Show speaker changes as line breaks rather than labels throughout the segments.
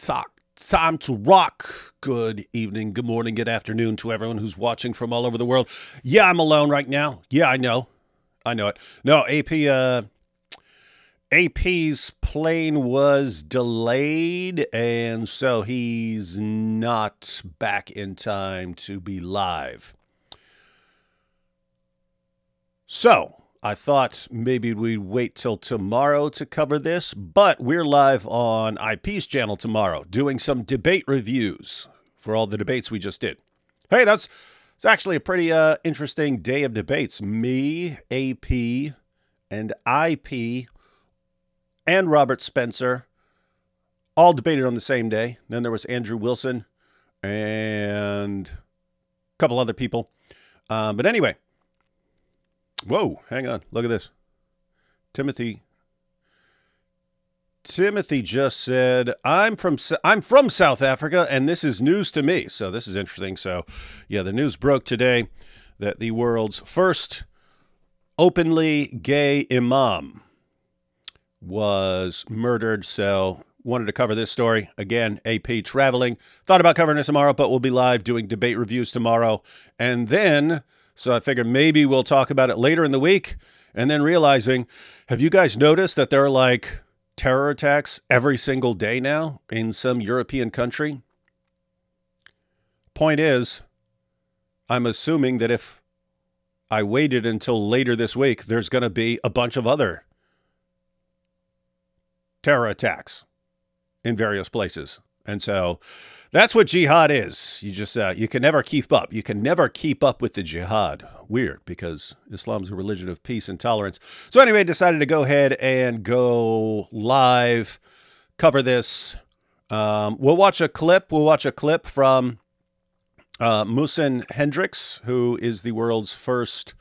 Time to rock. Good evening, good morning, good afternoon to everyone who's watching from all over the world. Yeah, I'm alone right now. Yeah, I know. I know it. No, AP's plane was delayed, and so he's not back in time to be live. So I thought maybe we'd wait till tomorrow to cover this, but we're live on IP's channel tomorrow doing some debate reviews for all the debates we just did. Hey, it's actually a pretty interesting day of debates. Me, AP, and IP, and Robert Spencer all debated on the same day. Then there was Andrew Wilson and a couple other people. But anyway. Whoa, hang on. Look at this. Timothy just said, I'm from South Africa, and this is news to me. So this is interesting. So, yeah, the news broke today that the world's first openly gay imam was murdered. So wanted to cover this story. Again, AP traveling. Thought about covering this tomorrow, but we'll be live doing debate reviews tomorrow. And then... so I figured maybe we'll talk about it later in the week, and then realizing, have you guys noticed that there are like terror attacks every single day now in some European country? Point is, I'm assuming that if I waited until later this week, there's going to be a bunch of other terror attacks in various places. And so that's what jihad is. You just, you can never keep up. You can never keep up with the jihad. Weird, because Islam's a religion of peace and tolerance. So anyway, I decided to go ahead and go live, cover this. We'll watch a clip. We'll watch a clip from Muhsin Hendricks, who is the world's first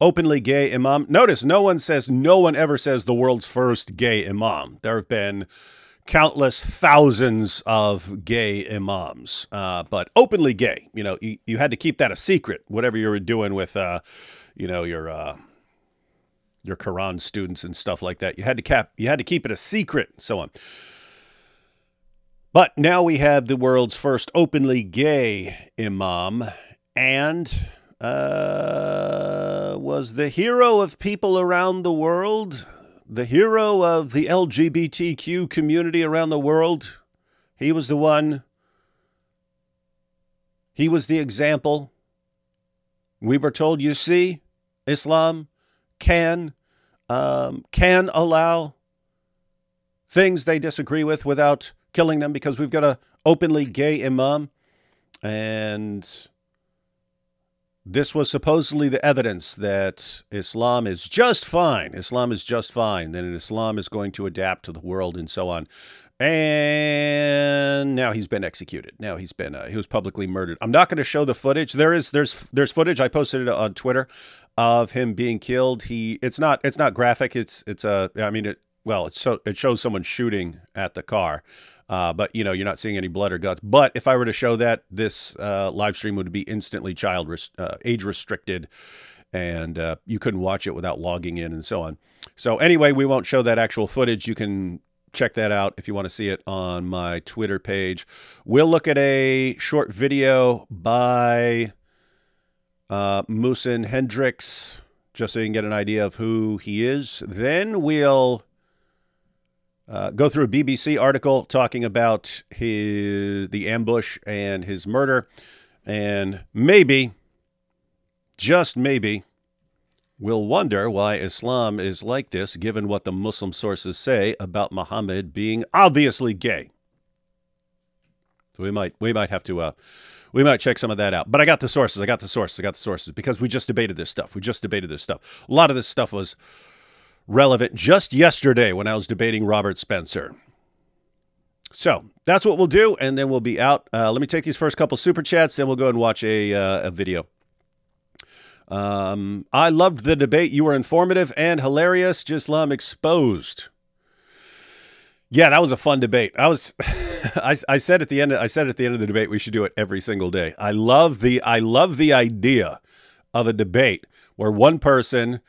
openly gay imam. Notice no one ever says the world's first gay imam. There have been countless thousands of gay imams, but openly gay. You know, you had to keep that a secret, whatever you were doing with, you know, your Quran students and stuff like that. You had to keep it a secret, and so on. But now we have the world's first openly gay imam, and was the hero of people around the world. The hero of the LGBTQ community around the world. He was the one. He was the example. We were told, you see, Islam can allow things they disagree with without killing them because we've got an openly gay imam. And this was supposedly the evidence that Islam is just fine. Islam is just fine. Then Islam is going to adapt to the world and so on. And now he's been executed. Now he was publicly murdered. I'm not going to show the footage. There's footage. I posted it on Twitter of him being killed. It's not graphic. It shows someone shooting at the car. But, you know, you're not seeing any blood or guts. But if I were to show that, this live stream would be instantly age restricted, and you couldn't watch it without logging in and so on. So anyway, we won't show that actual footage. You can check that out if you want to see it on my Twitter page. We'll look at a short video by Muhsin Hendricks, just so you can get an idea of who he is. Then we'll go through a BBC article talking about the ambush and his murder. And maybe, just maybe, we'll wonder why Islam is like this, given what the Muslim sources say about Muhammad being obviously gay. So we might have to, we might check some of that out. But I got the sources, because we just debated this stuff. A lot of this stuff was relevant just yesterday when I was debating Robert Spencer. So that's what we'll do, and then we'll be out. Let me take these first couple super chats, then we'll go and watch a video. I loved the debate. You were informative and hilarious. Islam exposed. Yeah, that was a fun debate. I said at the end of the debate we should do it every single day. I love the idea of a debate where one person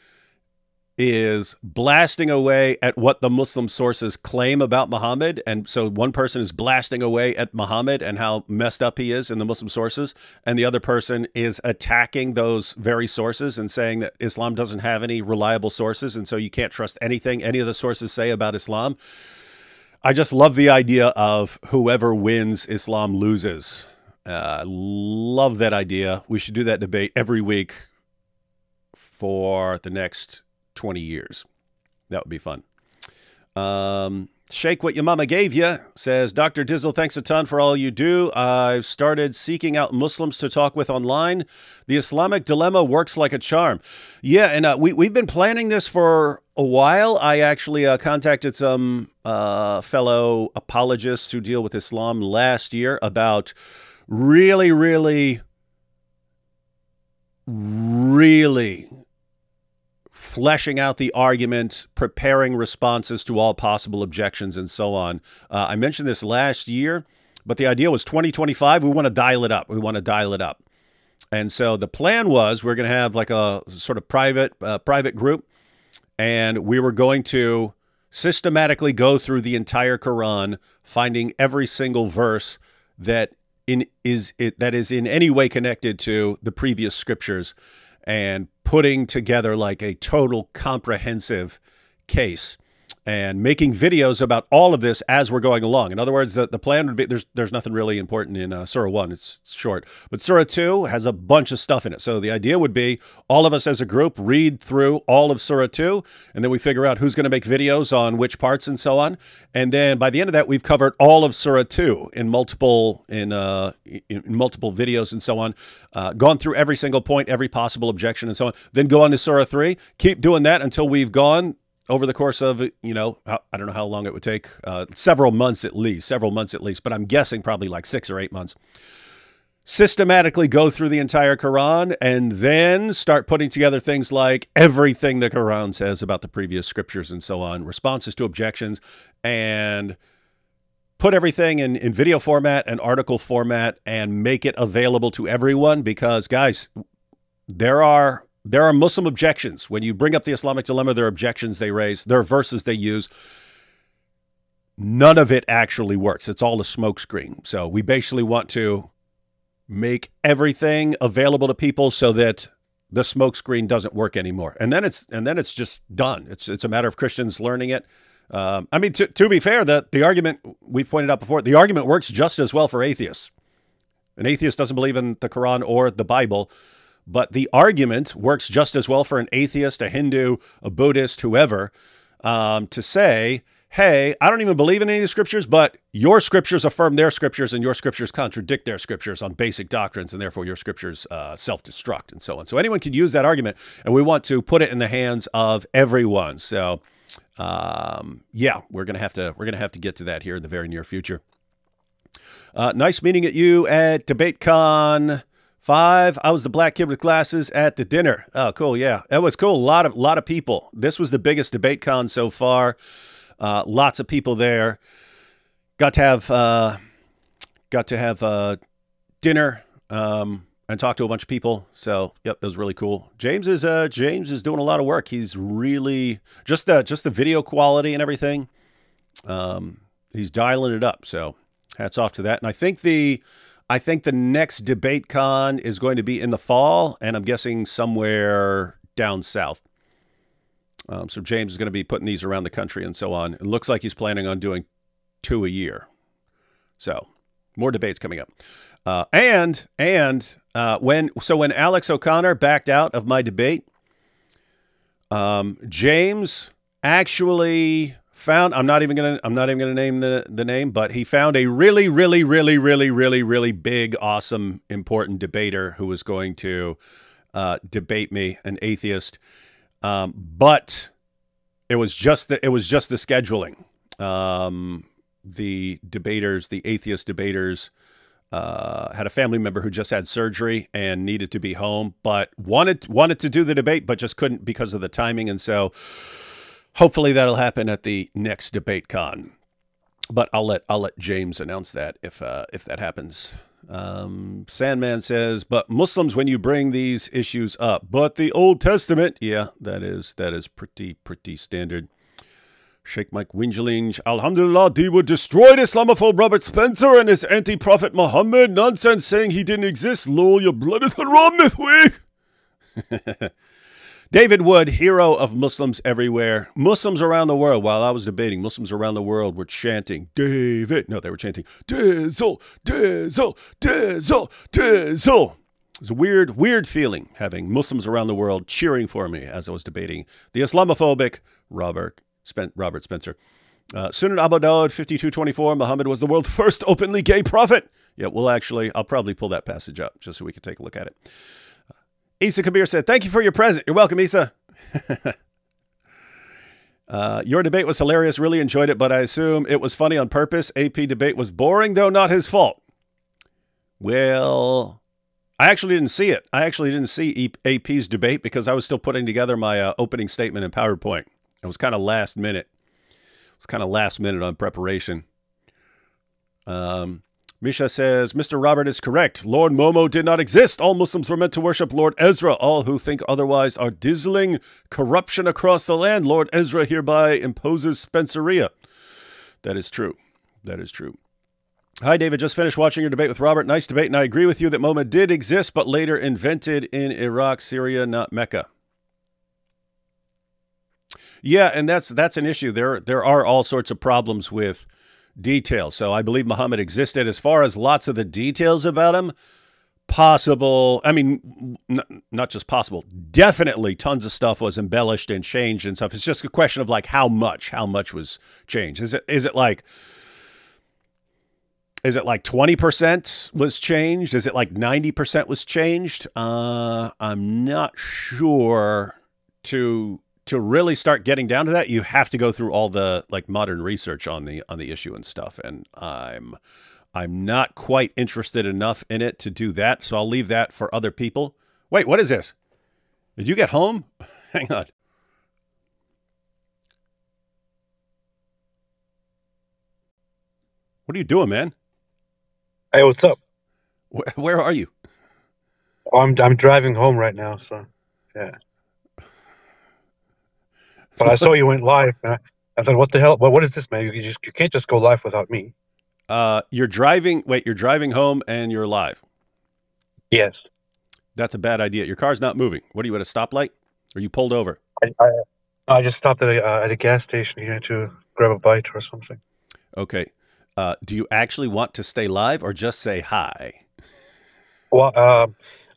is blasting away at what the Muslim sources claim about Muhammad. And so one person is blasting away at Muhammad and how messed up he is in the Muslim sources. And the other person is attacking those very sources and saying that Islam doesn't have any reliable sources. And so you can't trust anything any of the sources say about Islam. I just love the idea of whoever wins, Islam loses. Love that idea. We should do that debate every week for the next 20 years. That would be fun. Shake What Your Mama Gave You says, Dr. Dizzle, thanks a ton for all you do. I've started seeking out Muslims to talk with online. The Islamic dilemma works like a charm. Yeah, and we've been planning this for a while. I actually contacted some fellow apologists who deal with Islam last year about really fleshing out the argument, preparing responses to all possible objections, and so on. I mentioned this last year, but the idea was 2025. We want to dial it up. We want to dial it up. And so the plan was we're going to have like a sort of private group, and we were going to systematically go through the entire Quran, finding every single verse that is in any way connected to the previous scriptures, and putting together like a total comprehensive case and making videos about all of this as we're going along. In other words, the plan would be, there's nothing really important in Surah 1. It's short. But Surah 2 has a bunch of stuff in it. So the idea would be all of us as a group read through all of Surah 2, and then we figure out who's going to make videos on which parts and so on. And then by the end of that, we've covered all of Surah 2 in multiple videos and so on, gone through every single point, every possible objection and so on. Then go on to Surah 3, keep doing that until we've gone over the course of, I don't know how long it would take, several months at least, but I'm guessing probably like 6 or 8 months. Systematically go through the entire Quran and then start putting together things like everything the Quran says about the previous scriptures and so on, responses to objections, and put everything in video format and article format and make it available to everyone because, guys, there are Muslim objections. When you bring up the Islamic dilemma, there are objections they raise. There are verses they use. None of it actually works. It's all a smokescreen. So we basically want to make everything available to people so that the smokescreen doesn't work anymore. And then it's just done. It's a matter of Christians learning it. I mean, to be fair, the argument we've pointed out before, the argument works just as well for atheists. An atheist doesn't believe in the Quran or the Bible, but the argument works just as well for an atheist, a Hindu, a Buddhist, whoever, to say, hey, I don't even believe in any of the scriptures, but your scriptures affirm their scriptures and your scriptures contradict their scriptures on basic doctrines, and therefore your scriptures self-destruct and so on. So anyone could use that argument, and we want to put it in the hands of everyone. So yeah, we're gonna have to get to that here in the very near future. Nice meeting at you at DebateCon 5. I was the black kid with glasses at the dinner. Oh, cool. Yeah, that was cool. A lot of people. This was the biggest DebateCon so far. Lots of people there. Got to have dinner and talk to a bunch of people. So, yep, that was really cool. James is doing a lot of work. He's really just the video quality and everything. He's dialing it up. So, hats off to that. And I think the next DebateCon is going to be in the fall, and I'm guessing somewhere down south. So James is going to be putting these around the country and so on. It looks like he's planning on doing 2 a year. So more debates coming up. When Alex O'Connor backed out of my debate, James actually found, I'm not even gonna name the name, but he found a really big, awesome, important debater who was going to debate me, an atheist. But it was just the scheduling. The atheist debaters, had a family member who just had surgery and needed to be home, but wanted to do the debate, but just couldn't because of the timing. And so hopefully that'll happen at the next DebateCon. But I'll let James announce that if that happens Sandman says, but Muslims, when you bring these issues up, but the Old Testament, yeah, that is pretty standard. Sheikh Mike Wingeling, Alhamdulillah, they would destroy Islamophobe Robert Spencer and his anti-prophet Muhammad. Nonsense saying he didn't exist. Lol, your blood is haram this week. David Wood, hero of Muslims everywhere. Muslims around the world, while I was debating, Muslims around the world were chanting, David. No, they were chanting, Dizzle, Dizzle, Dizzle, Dizzle. It was a weird feeling having Muslims around the world cheering for me as I was debating the Islamophobic Robert Spencer. Sunan Abu Dawud 5224, Muhammad was the world's first openly gay prophet. Yeah, I'll probably pull that passage up just so we can take a look at it. Isa Kabir said, thank you for your present. You're welcome, Isa. Your debate was hilarious. Really enjoyed it, but I assume it was funny on purpose. AP debate was boring, though not his fault. Well, I actually didn't see it. I actually didn't see AP's debate because I was still putting together my opening statement in PowerPoint. It was kind of last minute. It was kind of last minute on preparation. Misha says, Mr. Robert is correct. Lord Momo did not exist. All Muslims were meant to worship Lord Ezra. All who think otherwise are dizzling corruption across the land. Lord Ezra hereby imposes Spenceria. That is true. That is true. Hi, David. Just finished watching your debate with Robert. Nice debate, and I agree with you that Momo did exist, but later invented in Iraq, Syria, not Mecca. Yeah, and that's an issue. There are all sorts of problems with details. So I believe Muhammad existed. As far as lots of the details about him, possible. I mean, not just possible. Definitely tons of stuff was embellished and changed and stuff. It's just a question of like how much was changed. Is it like 20% was changed? Is it like 90% was changed? I'm not sure. To really start getting down to that, you have to go through all the like modern research on the issue and stuff. And I'm not quite interested enough in it to do that. So I'll leave that for other people. Wait, what is this? Did you get home? Hang on. What are you doing, man?
Hey, what's up?
Where are you?
I'm driving home right now, so yeah. But I saw you went live, and I thought, what the hell? What is this, man? You can't just go live without me.
You're driving. Wait, you're driving home and you're live.
Yes.
That's a bad idea. Your car's not moving. What are you at a stoplight? Or you pulled over?
I just stopped at a gas station here to grab a bite or something.
Okay. Do you actually want to stay live or just say hi?
Well,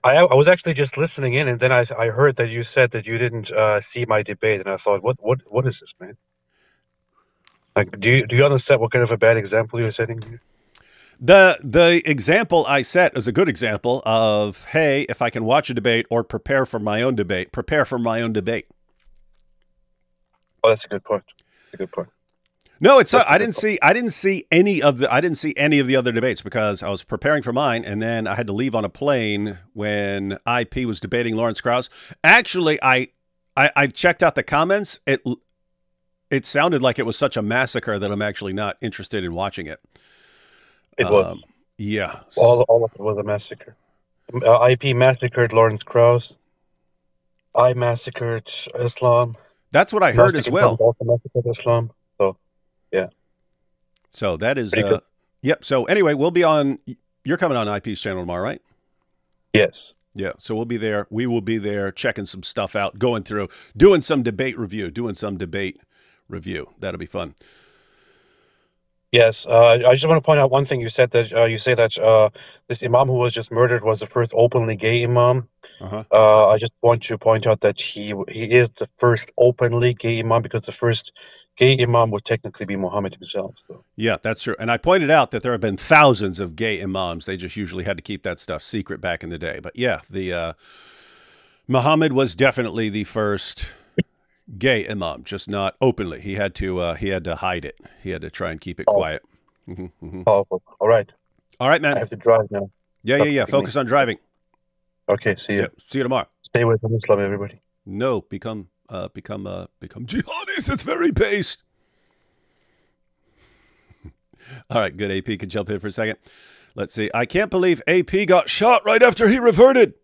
I was actually just listening in, and then I heard that you said that you didn't see my debate, and I thought, what is this, man? Like, do you understand what kind of a bad example you're setting here?
The example I set is a good example of, hey, if I can watch a debate or prepare for my own debate, prepare for my own debate.
Oh, that's a good point. That's a good point.
No, it's I didn't see any of the other debates because I was preparing for mine, and then I had to leave on a plane when IP was debating Lawrence Krauss. Actually, I checked out the comments. It sounded like it was such a massacre that I'm actually not interested in watching it.
It was.
Yeah.
All of it was a massacre. IP massacred Lawrence Krauss. I massacred Islam.
That's what I heard as well.
Also massacred Islam. So, yeah.
So that is, yep. So anyway, we'll be on, you're coming on IP's channel tomorrow, right?
Yes.
Yeah. So we'll be there. We will be there checking some stuff out, going through, doing some debate review. That'll be fun.
Yes, I just want to point out one thing. You said that you say that this imam who was just murdered was the first openly gay imam. I just want to point out that he is the first openly gay imam because the first gay imam would technically be Muhammad himself. So.
Yeah, that's true. And I pointed out that there have been thousands of gay imams. They just usually had to keep that stuff secret back in the day. But yeah, the Muhammad was definitely the first gay imam, just not openly. He had to hide it. He had to try and keep it quiet.
Oh, all right.
All right, man.
I have to drive now.
Yeah. Focus on driving.
Okay, see you.
Yeah, see you tomorrow.
Stay with Islam, everybody.
No, become jihadis. It's very based. All right, good. AP can jump in for a second. Let's see. I can't believe AP got shot right after he reverted.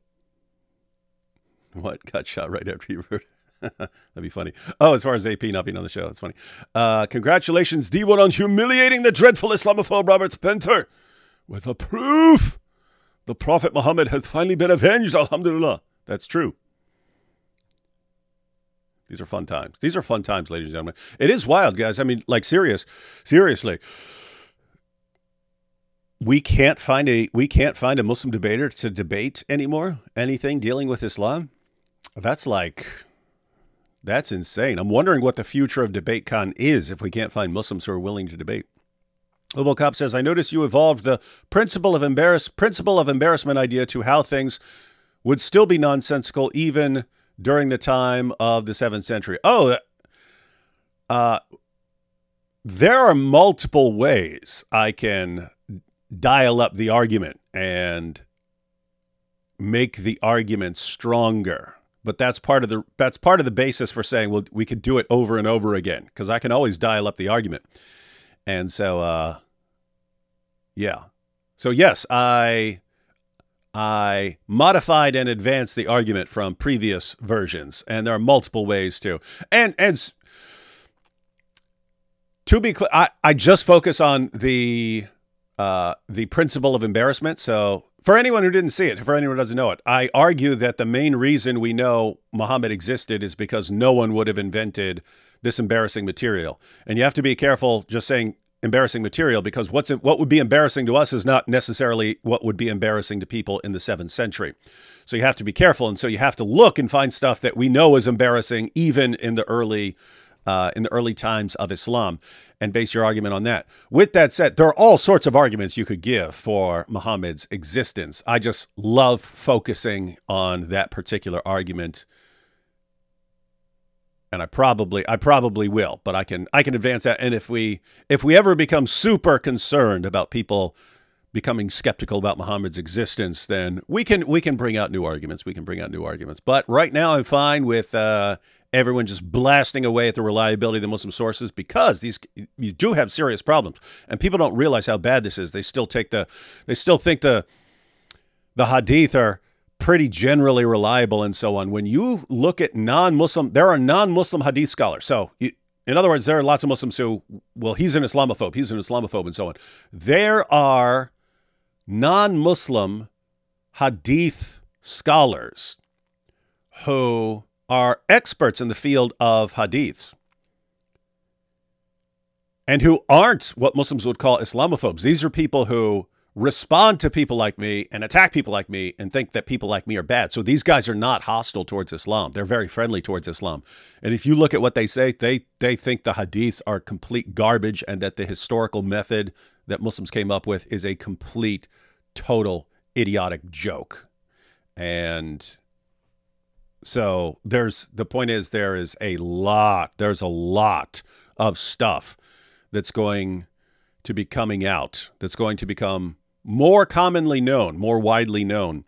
What? Got shot right after he reverted? That'd be funny. Oh, as far as AP not being on the show, it's funny. Congratulations, D1, on humiliating the dreadful Islamophobe Robert Spencer with a proof. The Prophet Muhammad has finally been avenged, alhamdulillah. That's true. These are fun times. These are fun times, ladies and gentlemen. It is wild, guys. I mean, like, seriously. We can't find a Muslim debater to debate anymore. Anything dealing with Islam. That's insane. I'm wondering what the future of DebateCon is if we can't find Muslims who are willing to debate. Obocop says, I noticed you evolved the principle of embarrassment idea to how things would still be nonsensical even during the time of the 7th century. Oh, there are multiple ways I can dial up the argument and make the argument stronger. But that's part of the basis for saying, well, we could do it over and over again, because I can always dial up the argument. And so, yeah. So yes, I modified and advanced the argument from previous versions, and there are multiple ways to. And to be clear, I just focus on the principle of embarrassment. So for anyone who didn't see it, for anyone who doesn't know it, I argue that the main reason we know Muhammad existed is because no one would have invented this embarrassing material. And you have to be careful just saying embarrassing material, because what would be embarrassing to us is not necessarily what would be embarrassing to people in the 7th century. So you have to be careful. And so you have to look and find stuff that we know is embarrassing even in the early times of Islam, and base your argument on that. With that said, there are all sorts of arguments you could give for Muhammad's existence. I just love focusing on that particular argument. And I probably will, but I can advance that. And if we ever become super concerned about people becoming skeptical about Muhammad's existence, then we can bring out new arguments. But right now I'm fine with everyone just blasting away at the reliability of the Muslim sources, because you do have serious problems, and people don't realize how bad this is. They still think the hadith are pretty generally reliable and so on. When you look at non-Muslim, there are non-Muslim hadith scholars. So in other words, there are lots of Muslims who, well, he's an Islamophobe and so on. There are non-Muslim hadith scholars who are experts in the field of hadiths and who aren't what Muslims would call Islamophobes. These are people who respond to people like me and attack people like me and think that people like me are bad. So these guys are not hostile towards Islam. They're very friendly towards Islam. And if you look at what they say, they think the hadiths are complete garbage, and that the historical method that Muslims came up with is a complete, total, idiotic joke. And so there's a lot of stuff that's going to be coming out, that's going to become more commonly known, more widely known,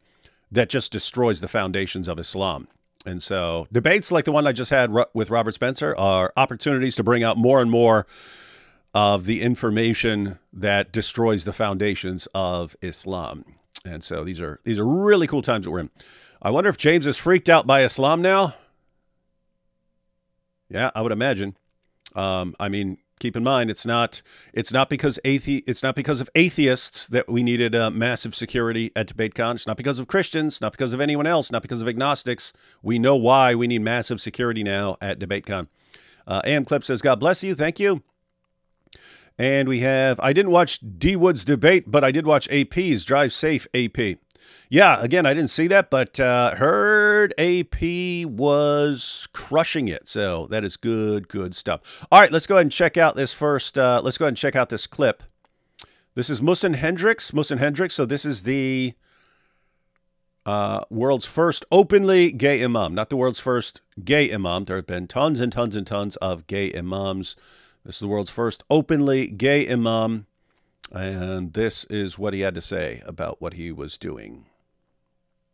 that just destroys the foundations of Islam. And so debates like the one I just had with Robert Spencer are opportunities to bring out more and more of the information that destroys the foundations of Islam. And so these are really cool times that we're in. I wonder if James is freaked out by Islam now. Yeah, I would imagine. I mean, keep in mind, it's not because of atheists that we needed massive security at DebateCon. It's not because of Christians, not because of anyone else, not because of agnostics. We know why we need massive security now at DebateCon. AM Clip says, God bless you. Thank you. And we have, I didn't watch D Wood's debate, but I did watch AP's. Drive safe, AP. Yeah, again, I didn't see that, but heard AP was crushing it. So that is good stuff. All right, let's go ahead and check out this first. Let's go ahead and check out this clip. This is Muhsin Hendricks. So this is the world's first openly gay imam, not the world's first gay imam. There have been tons and tons and tons of gay imams. This is the world's first openly gay imam. And this is what he had to say about what he was doing.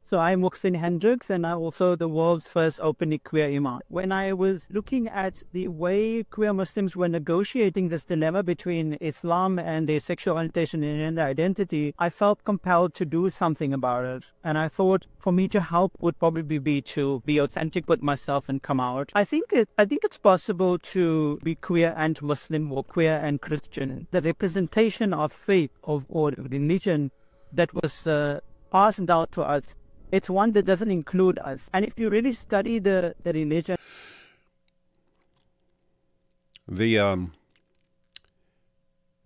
So I'm Muhsin Hendricks, and I'm also the world's first openly queer imam. When I was looking at the way queer Muslims were negotiating this dilemma between Islam and their sexual orientation and gender identity, I felt compelled to do something about it. And I thought for me to help would probably be to be authentic with myself and come out. I think it's possible to be queer and Muslim or queer and Christian. The representation of faith or religion that was passed down to us, it's one that doesn't include us. And if you really study the religion...
The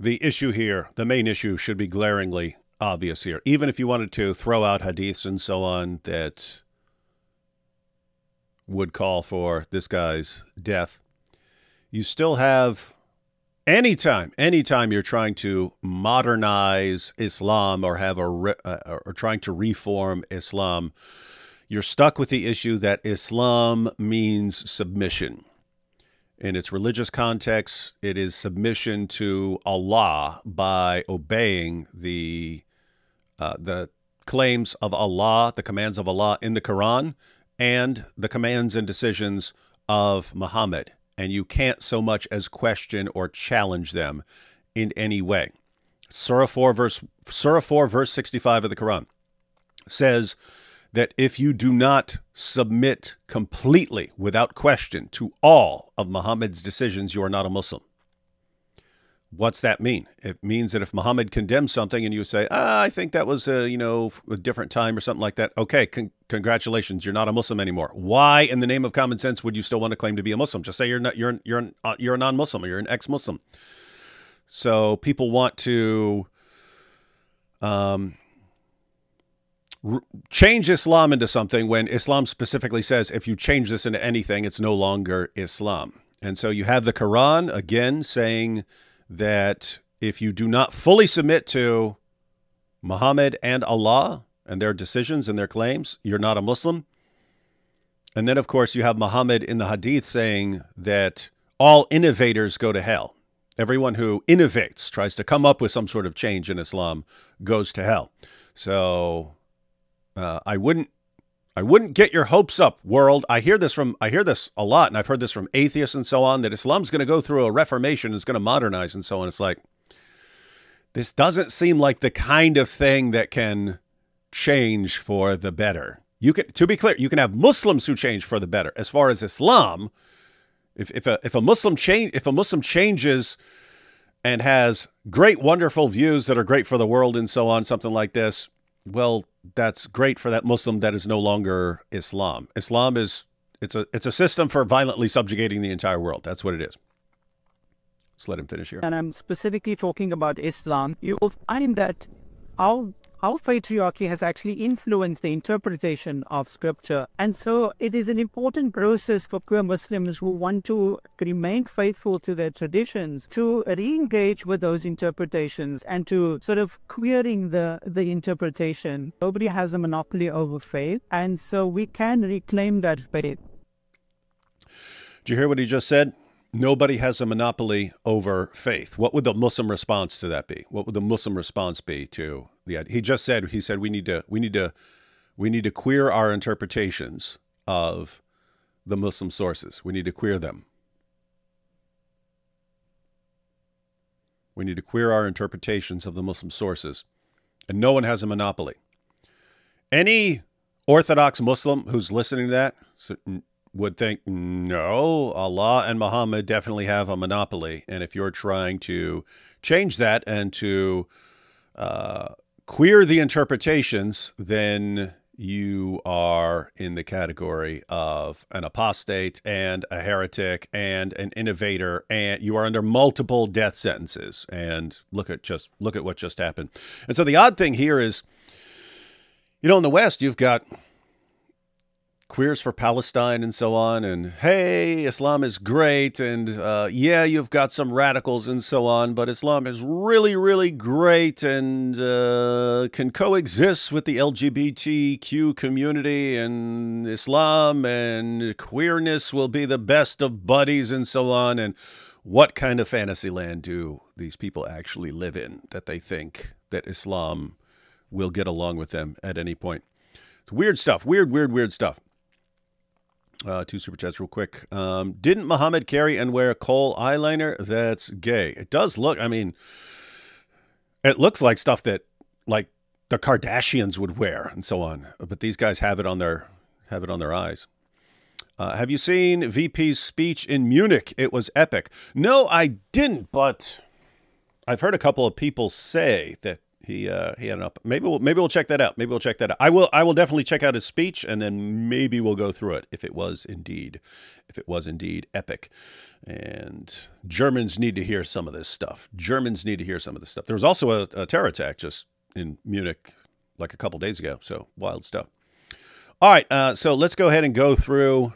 issue here, the main issue, should be glaringly obvious here. Even if you wanted to throw out hadiths and so on that would call for this guy's death, you still have... Anytime you're trying to modernize Islam or have or trying to reform Islam, you're stuck with the issue that Islam means submission. In its religious context, it is submission to Allah by obeying the claims of Allah, the commands of Allah in the Quran, and the commands and decisions of Muhammad. And you can't so much as question or challenge them in any way. Surah 4, verse 65 of the Quran says that if you do not submit completely, without question, to all of Muhammad's decisions, you are not a Muslim. What's that mean? It means that if Muhammad condemns something and you say, I think that was a different time or something like that. Okay, congratulations, you're not a Muslim anymore. Why, in the name of common sense, would you still want to claim to be a Muslim? Just say you're a non-Muslim or you're an ex-Muslim. So people want to change Islam into something when Islam specifically says if you change this into anything, it's no longer Islam. And so you have the Quran again saying that if you do not fully submit to Muhammad and Allah and their decisions and their claims, you're not a Muslim. And then, of course, you have Muhammad in the Hadith saying that all innovators go to hell. Everyone who innovates, tries to come up with some sort of change in Islam, goes to hell. So I wouldn't get your hopes up, world. I hear this a lot, and I've heard this from atheists and so on, that Islam's going to go through a reformation, it's going to modernize and so on. It's like, this doesn't seem like the kind of thing that can change for the better. To be clear, you can have Muslims who change for the better. As far as Islam, if a Muslim changes and has great, wonderful views that are great for the world and so on, something like this, well, that's great for that Muslim. That is no longer Islam. Islam is it's a system for violently subjugating the entire world. That's what it is. Let's let him finish here.
And I'm specifically talking about Islam. You will find that our patriarchy has actually influenced the interpretation of scripture. And so it is an important process for queer Muslims who want to remain faithful to their traditions to re-engage with those interpretations and to sort of queering the interpretation. Nobody has a monopoly over faith, and so we can reclaim that faith.
Did you hear what he just said? Nobody has a monopoly over faith. What would the Muslim response to that be? What would the Muslim response be to the idea? He said we need to queer our interpretations of the Muslim sources. We need to queer them. We need to queer our interpretations of the Muslim sources. And no one has a monopoly. Any Orthodox Muslim who's listening to that would think, no, Allah and Muhammad definitely have a monopoly. And if you're trying to change that and to queer the interpretations, then you are in the category of an apostate and a heretic and an innovator, and you are under multiple death sentences. And look at what just happened. And so the odd thing here is, in the West, you've got queers for Palestine and so on, and hey, Islam is great, and yeah, you've got some radicals and so on, but Islam is really, really great and can coexist with the LGBTQ community, and Islam and queerness will be the best of buddies and so on. And what kind of fantasy land do these people actually live in that they think that Islam will get along with them at any point? It's weird stuff. Weird stuff. 2 super chats real quick. Didn't Muhammad carry and wear kohl eyeliner? That's gay. It does look, I mean, it looks like stuff that like the Kardashians would wear and so on. But these guys have it on their eyes. Have you seen VP's speech in Munich? It was epic. No, I didn't, but I've heard a couple of people say that he had an up. Maybe we'll check that out. I will definitely check out his speech, and then maybe we'll go through it if it was indeed epic. And Germans need to hear some of this stuff. There was also a terror attack just in Munich like a couple days ago. So wild stuff. All right, so let's go ahead and go through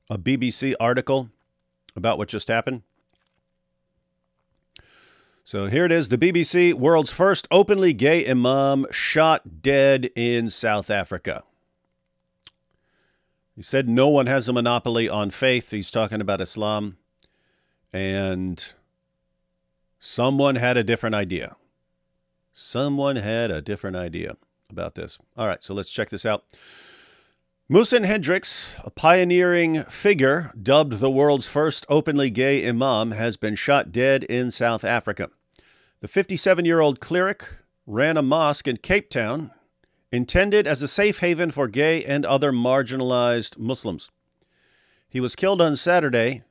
a BBC article about what just happened. So here it is. The BBC, world's first openly gay imam shot dead in South Africa. He said no one has a monopoly on faith. He's talking about Islam. And someone had a different idea. Someone had a different idea about this. All right, so let's check this out. Muhsin Hendricks, a pioneering figure dubbed the world's first openly gay imam, has been shot dead in South Africa. The 57-year-old cleric ran a mosque in Cape Town, intended as a safe haven for gay and other marginalized Muslims. He was killed on Saturday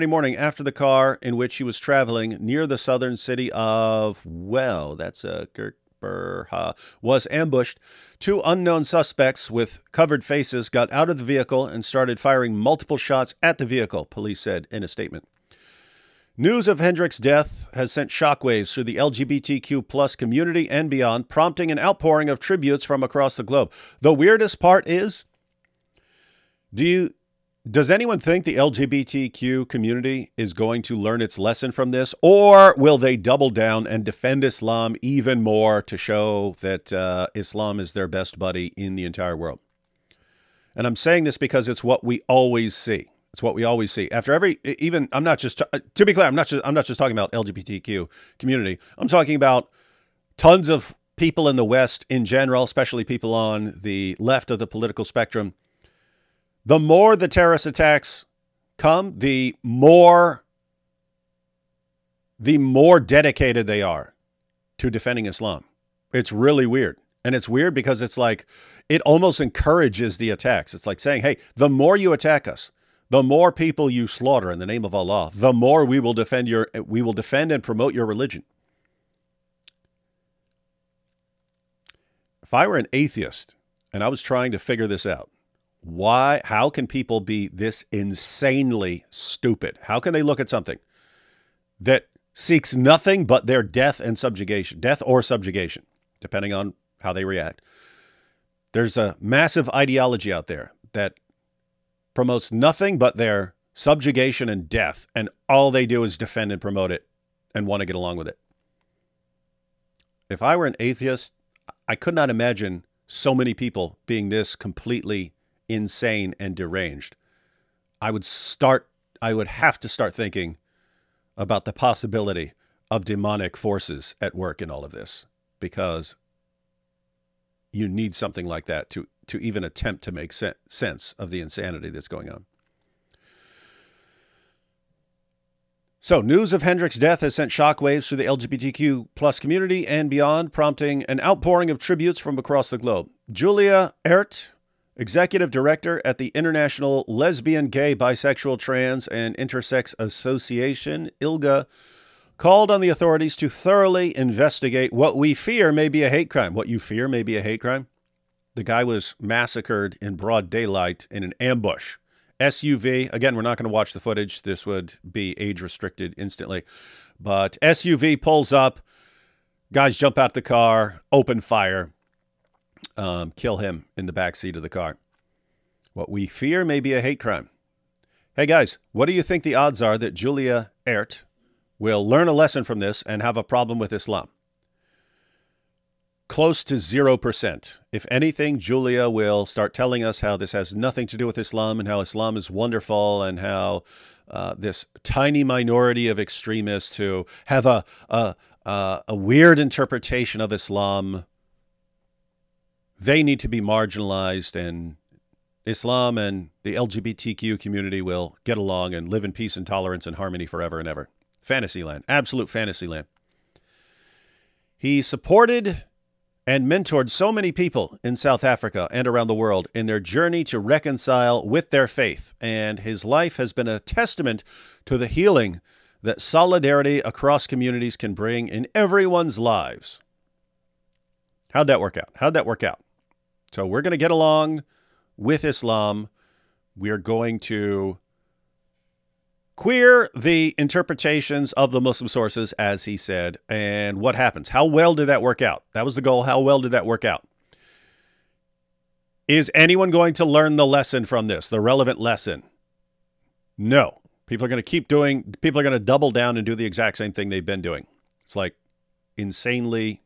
morning after the car in which he was traveling near the southern city of, was ambushed. 2 unknown suspects with covered faces got out of the vehicle and started firing multiple shots at the vehicle, police said in a statement. News of Hendricks' death has sent shockwaves through the LGBTQ plus community and beyond, prompting an outpouring of tributes from across the globe. The weirdest part is, does anyone think the LGBTQ community is going to learn its lesson from this, or will they double down and defend Islam even more to show that Islam is their best buddy in the entire world? And I'm saying this because it's what we always see. It's what we always see. After every, even, I'm not just, to be clear, I'm not just talking about LGBTQ community. I'm talking about tons of people in the West in general, especially people on the left of the political spectrum. The more the terrorist attacks come, the more dedicated they are to defending Islam. It's really weird. And it's weird because it's like, it almost encourages the attacks. It's like saying, hey, the more you attack us, the more people you slaughter in the name of Allah, the more we will defend and promote your religion. If I were an atheist and I was trying to figure this out, how can people be this insanely stupid? How can they look at something that seeks nothing but their death or subjugation, depending on how they react? There's a massive ideology out there that promotes nothing but their subjugation and death, and all they do is defend and promote it and want to get along with it. If I were an atheist, I could not imagine so many people being this completely insane and deranged. I would have to start thinking about the possibility of demonic forces at work in all of this, because you need something like that to even attempt to make sense of the insanity that's going on. So, news of Hendricks' death has sent shockwaves through the LGBTQ plus community and beyond, prompting an outpouring of tributes from across the globe. Julia Ehrt, executive director at the International Lesbian, Gay, Bisexual, Trans, and Intersex Association, ILGA, called on the authorities to thoroughly investigate what we fear may be a hate crime. What you fear may be a hate crime? The guy was massacred in broad daylight in an ambush. SUV, again, we're not going to watch the footage. This would be age restricted instantly. But SUV pulls up, guys jump out the car, open fire, kill him in the back seat of the car. What we fear may be a hate crime. Hey guys, what do you think the odds are that Julia Ehrt will learn a lesson from this and have a problem with Islam? Close to 0%. If anything, Julia will start telling us how this has nothing to do with Islam and how Islam is wonderful and how this tiny minority of extremists who have a weird interpretation of Islam they need to be marginalized, and Islam and the LGBTQ community will get along and live in peace and tolerance and harmony forever and ever. Fantasyland, absolute Fantasyland. He supported and mentored so many people in South Africa and around the world in their journey to reconcile with their faith, and his life has been a testament to the healing that solidarity across communities can bring in everyone's lives. How'd that work out? How'd that work out? So we're going to get along with Islam. We're going to queer the interpretations of the Muslim sources, as he said. And what happens? How well did that work out? That was the goal. How well did that work out? Is anyone going to learn the lesson from this, the relevant lesson? No. People are going to double down and do the exact same thing they've been doing. It's like insanely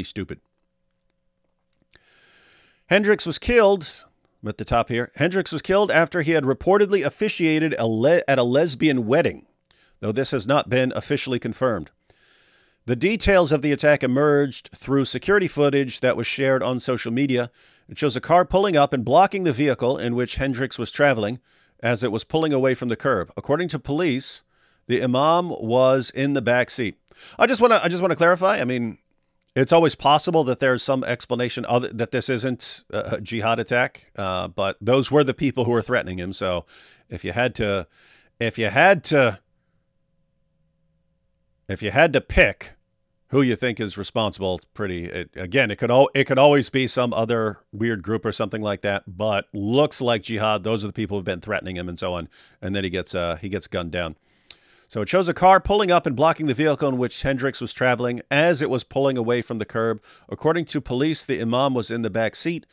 stupid. Hendricks was killed. I'm at the top here. Hendricks was killed after he had reportedly officiated at a lesbian wedding, though this has not been officially confirmed. The details of the attack emerged through security footage that was shared on social media. It shows a car pulling up and blocking the vehicle in which Hendricks was traveling as it was pulling away from the curb. According to police, the imam was in the back seat. I just want to clarify. I mean, it's always possible that there's some explanation that this isn't a jihad attack, but those were the people who were threatening him. So if you had to pick who you think is responsible, it's pretty. It could always be some other weird group or something like that. But looks like jihad. Those are the people who've been threatening him and so on. And then he gets gunned down. So it shows a car pulling up and blocking the vehicle in which Hendricks was traveling as it was pulling away from the curb. According to police, the imam was in the back seat.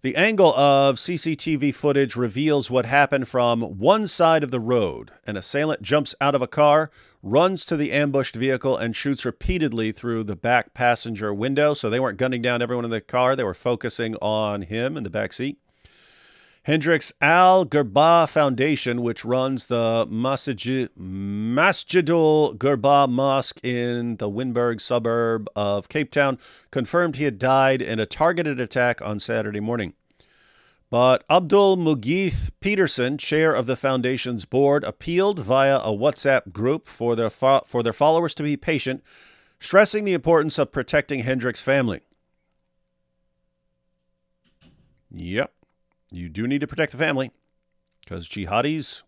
The angle of CCTV footage reveals what happened from one side of the road. An assailant jumps out of a car, runs to the ambushed vehicle, and shoots repeatedly through the back passenger window. So they weren't gunning down everyone in the car. They were focusing on him in the back seat. Hendricks Al Ghurbah Foundation, which runs the Masjidul Ghurbah Mosque in the Wynberg suburb of Cape Town, confirmed he had died in a targeted attack on Saturday morning. But Abdul Mughith Peterson, chair of the foundation's board, appealed via a WhatsApp group for their followers to be patient, stressing the importance of protecting Hendricks' family. Yep. You do need to protect the family because jihadis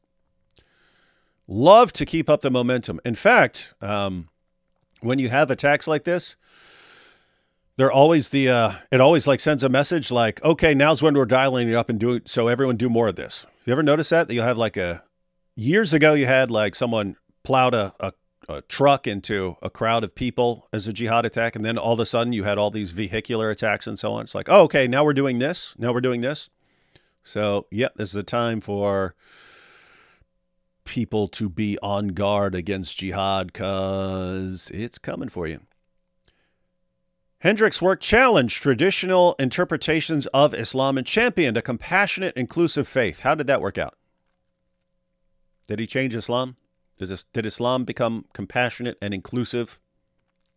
love to keep up the momentum. In fact, when you have attacks like this, they're always it always like sends a message like, okay, now's when we're dialing it up and doing so everyone do more of this. You ever notice that you'll have like years ago you had like someone plowed a truck into a crowd of people as a jihad attack, and then all of a sudden you had all these vehicular attacks and so on. It's like, oh, okay, now we're doing this. Now we're doing this. So, yeah, this is the time for people to be on guard against jihad because it's coming for you. Hendricks' work challenged traditional interpretations of Islam and championed a compassionate, inclusive faith. How did that work out? Did he change Islam? Did Islam become compassionate and inclusive?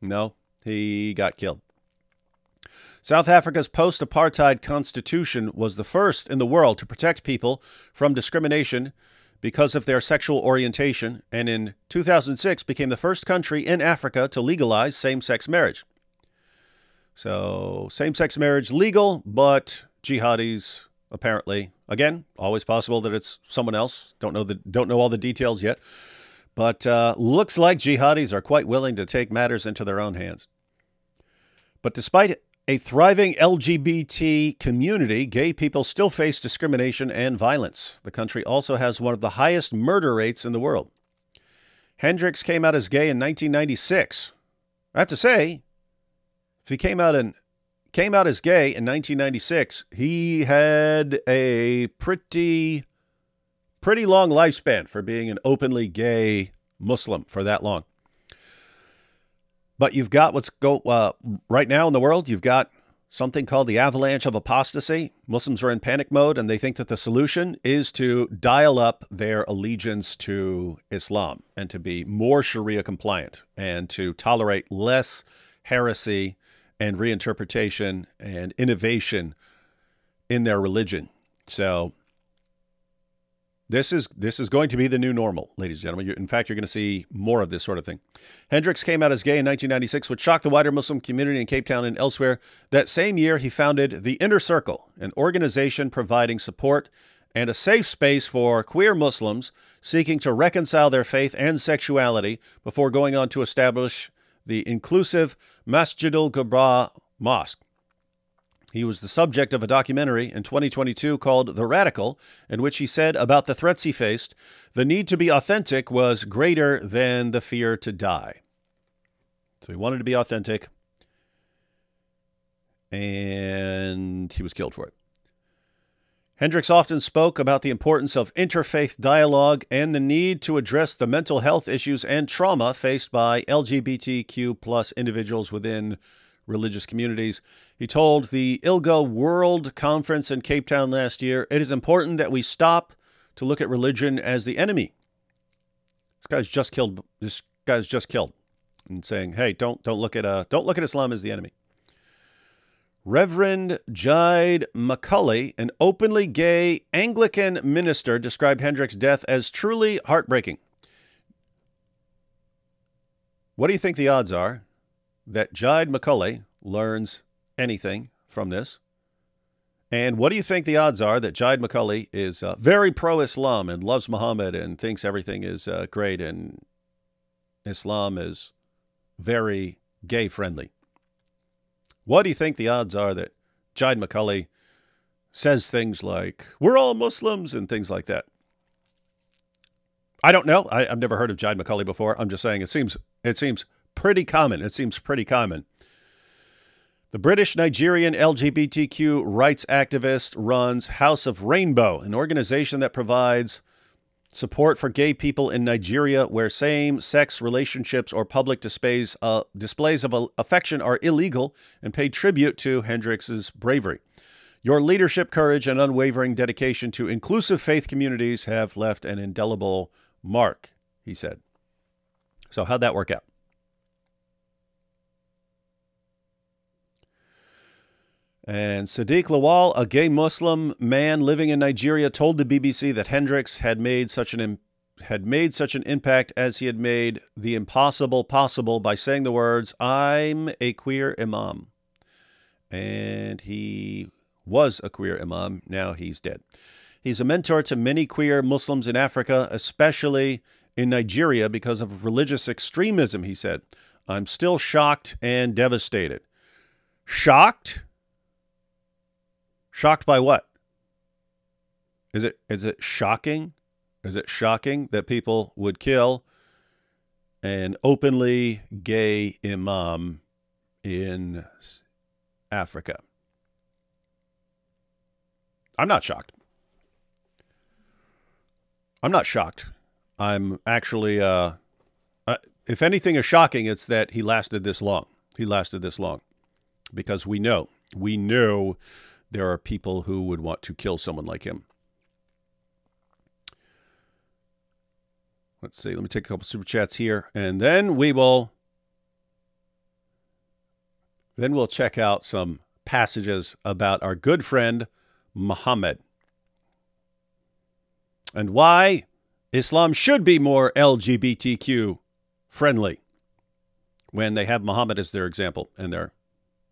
No, he got killed. South Africa's post-apartheid constitution was the first in the world to protect people from discrimination because of their sexual orientation, and in 2006 became the first country in Africa to legalize same-sex marriage. So same-sex marriage legal, but jihadis apparently, again, always possible that it's someone else. Don't know all the details yet, but looks like jihadis are quite willing to take matters into their own hands. But despite a thriving LGBT community, gay people still face discrimination and violence. The country also has one of the highest murder rates in the world. Hendricks came out as gay in 1996. I have to say, if he came out as gay in 1996, he had a pretty long lifespan for being an openly gay Muslim for that long. But you've got right now in the world, you've got something called the avalanche of apostasy. Muslims are in panic mode, and they think that the solution is to dial up their allegiance to Islam and to be more Sharia compliant and to tolerate less heresy and reinterpretation and innovation in their religion. So this is going to be the new normal, ladies and gentlemen. In fact, you're going to see more of this sort of thing. Hendricks came out as gay in 1996, which shocked the wider Muslim community in Cape Town and elsewhere. That same year, he founded The Inner Circle, an organization providing support and a safe space for queer Muslims seeking to reconcile their faith and sexuality, before going on to establish the inclusive Masjidul Gubra Mosque. He was the subject of a documentary in 2022 called The Radical, in which he said about the threats he faced, the need to be authentic was greater than the fear to die. So he wanted to be authentic, and he was killed for it. Hendricks often spoke about the importance of interfaith dialogue and the need to address the mental health issues and trauma faced by LGBTQ+ individuals within religious communities. He told the ILGA World Conference in Cape Town last year, "It is important that we stop to look at religion as the enemy." This guy's just killed. This guy's just killed, and saying, "Hey, don't look at Islam as the enemy." Reverend Jide McCulley, an openly gay Anglican minister, described Hendricks' death as truly heartbreaking. What do you think the odds are that Jide McCulley learns anything from this? And what do you think the odds are that Jide McCulley is very pro-Islam and loves Muhammad and thinks everything is great and Islam is very gay-friendly? What do you think the odds are that Jide McCulley says things like, "We're all Muslims," and things like that? I don't know. I've never heard of Jide McCulley before. I'm just saying it seems pretty common. It seems pretty common. The British-Nigerian LGBTQ rights activist runs House of Rainbow, an organization that provides support for gay people in Nigeria where same-sex relationships or public displays of affection are illegal, and pay tribute to Hendricks' bravery. "Your leadership, courage, and unwavering dedication to inclusive faith communities have left an indelible mark," he said. So how'd that work out? And Sadiq Lawal, a gay Muslim man living in Nigeria, told the BBC that Hendricks had made such an impact as he had made the impossible possible by saying the words, "I'm a queer imam." And he was a queer imam. Now he's dead. He's a mentor to many queer Muslims in Africa, especially in Nigeria, because of religious extremism, he said. "I'm still shocked and devastated." Shocked? Shocked by what? Is it shocking? Is it shocking that people would kill an openly gay imam in Africa? I'm not shocked. I'm not shocked. I'm actually, if anything is shocking, it's that he lasted this long. He lasted this long because we know there are people who would want to kill someone like him. Let's see. Let me take a couple super chats here, and then we'll check out some passages about our good friend Muhammad and why Islam should be more LGBTQ friendly when they have Muhammad as their example and their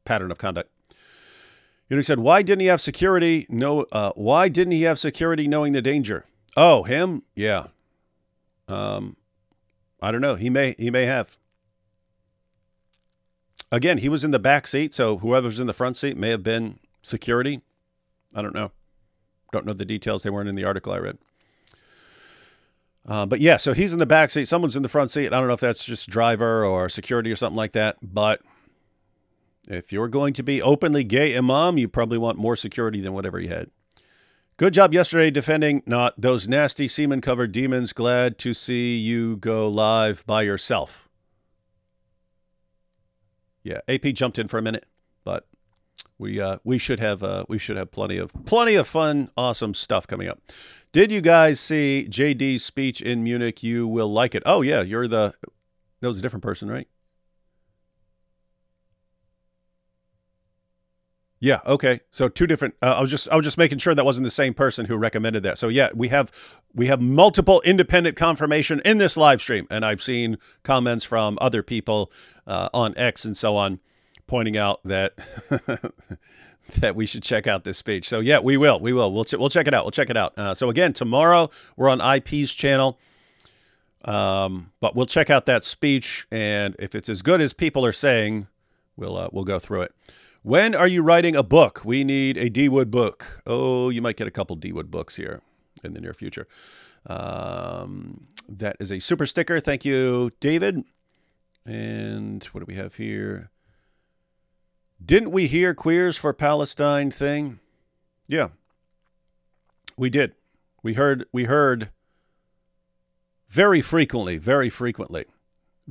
pattern of conduct. He said, "Why didn't he have security? Why didn't he have security knowing the danger?" Oh, him? Yeah. I don't know. He may have. Again, he was in the back seat, so whoever's in the front seat may have been security. I don't know. Don't know the details. They weren't in the article I read. But yeah, so he's in the back seat. Someone's in the front seat. I don't know if that's just driver or security or something like that, but if you're going to be openly gay imam, you probably want more security than whatever he had. "Good job yesterday defending not those nasty semen-covered demons. Glad to see you go live by yourself." Yeah, AP jumped in for a minute, but we should have plenty of fun, awesome stuff coming up. Did you guys see JD's speech in Munich? You will like it. Oh yeah, that was a different person, right? Yeah. Okay. So two different. I was just making sure that wasn't the same person who recommended that. So yeah, we have multiple independent confirmation in this live stream, and I've seen comments from other people on X and so on, pointing out that that we should check out this speech. So yeah, we will. We'll check it out. We'll check it out. So again, tomorrow we're on IP's channel. But we'll check out that speech, and if it's as good as people are saying, we'll go through it. When are you writing a book? We need a D-Wood book. Oh, you might get a couple D-Wood books here in the near future. That is a super sticker. Thank you, David. And what do we have here? Didn't we hear Queers for Palestine thing? Yeah, we did. We heard very frequently.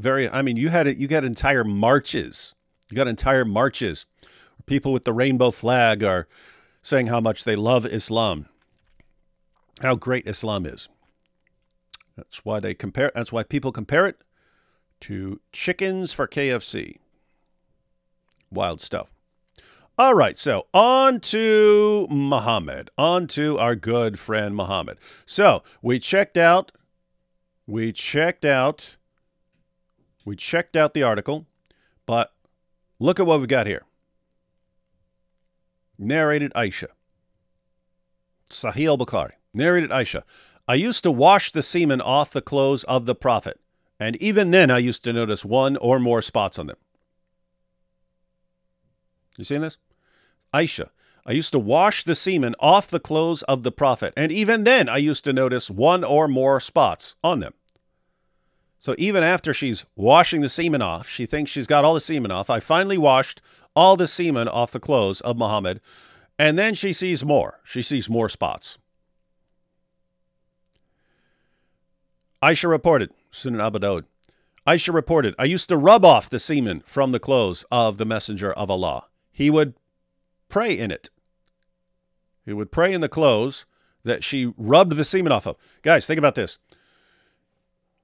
I mean, you got entire marches. You got entire marches. People with the rainbow flag are saying how much they love Islam, how great Islam is. That's why people compare it to chickens for KFC. Wild stuff. All right, so on to Muhammad, on to our good friend Muhammad. So we checked out the article, but look at what we got here. Narrated Aisha. Sahih al-Bukhari. Narrated Aisha. I used to wash the semen off the clothes of the Prophet, and even then I used to notice one or more spots on them. You seeing this? Aisha. I used to wash the semen off the clothes of the Prophet, and even then I used to notice one or more spots on them. So even after she's washing the semen off, she thinks she's got all the semen off. I finally washed all the semen off the clothes of Muhammad, and then she sees more. She sees more spots. Aisha reported, Sunan Abu Dawud. Aisha reported, I used to rub off the semen from the clothes of the Messenger of Allah. He would pray in it. He would pray in the clothes that she rubbed the semen off of. Guys, think about this.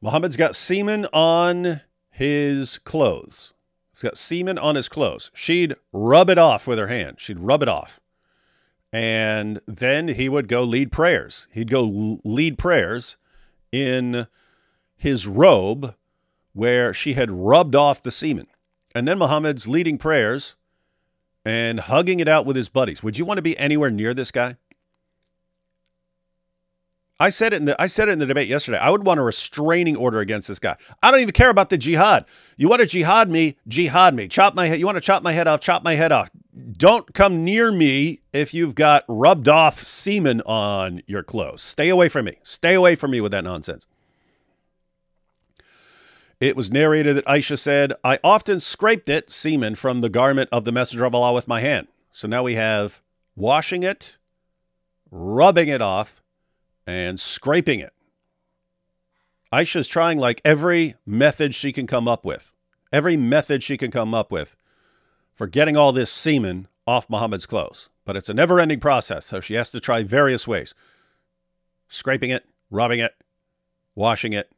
Muhammad's got semen on his clothes. He's got semen on his clothes. She'd rub it off with her hand. She'd rub it off. And then he would go lead prayers. He'd go lead prayers in his robe where she had rubbed off the semen. And then Muhammad's leading prayers and hugging it out with his buddies. Would you want to be anywhere near this guy? I said it in the debate yesterday. I would want a restraining order against this guy. I don't even care about the jihad. You want to jihad me? Jihad me. Chop my head. You want to chop my head off? Chop my head off. Don't come near me if you've got rubbed off semen on your clothes. Stay away from me. Stay away from me with that nonsense. It was narrated that Aisha said, I often scraped it, semen, from the garment of the Messenger of Allah with my hand. So now we have washing it, rubbing it off, and scraping it. Aisha's trying like every method she can come up with. Every method she can come up with for getting all this semen off Muhammad's clothes. But it's a never-ending process, so she has to try various ways. Scraping it, rubbing it, washing it.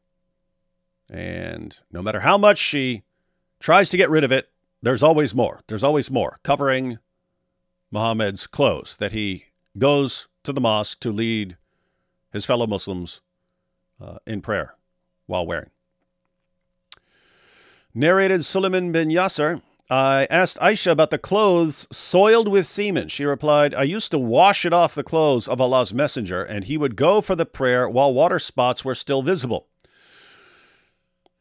And no matter how much she tries to get rid of it, there's always more. There's always more. Covering Muhammad's clothes that he goes to the mosque to lead his fellow Muslims in prayer while wearing. Narrated Suleiman bin Yasser, I asked Aisha about the clothes soiled with semen. She replied, I used to wash it off the clothes of Allah's messenger, and he would go for the prayer while water spots were still visible.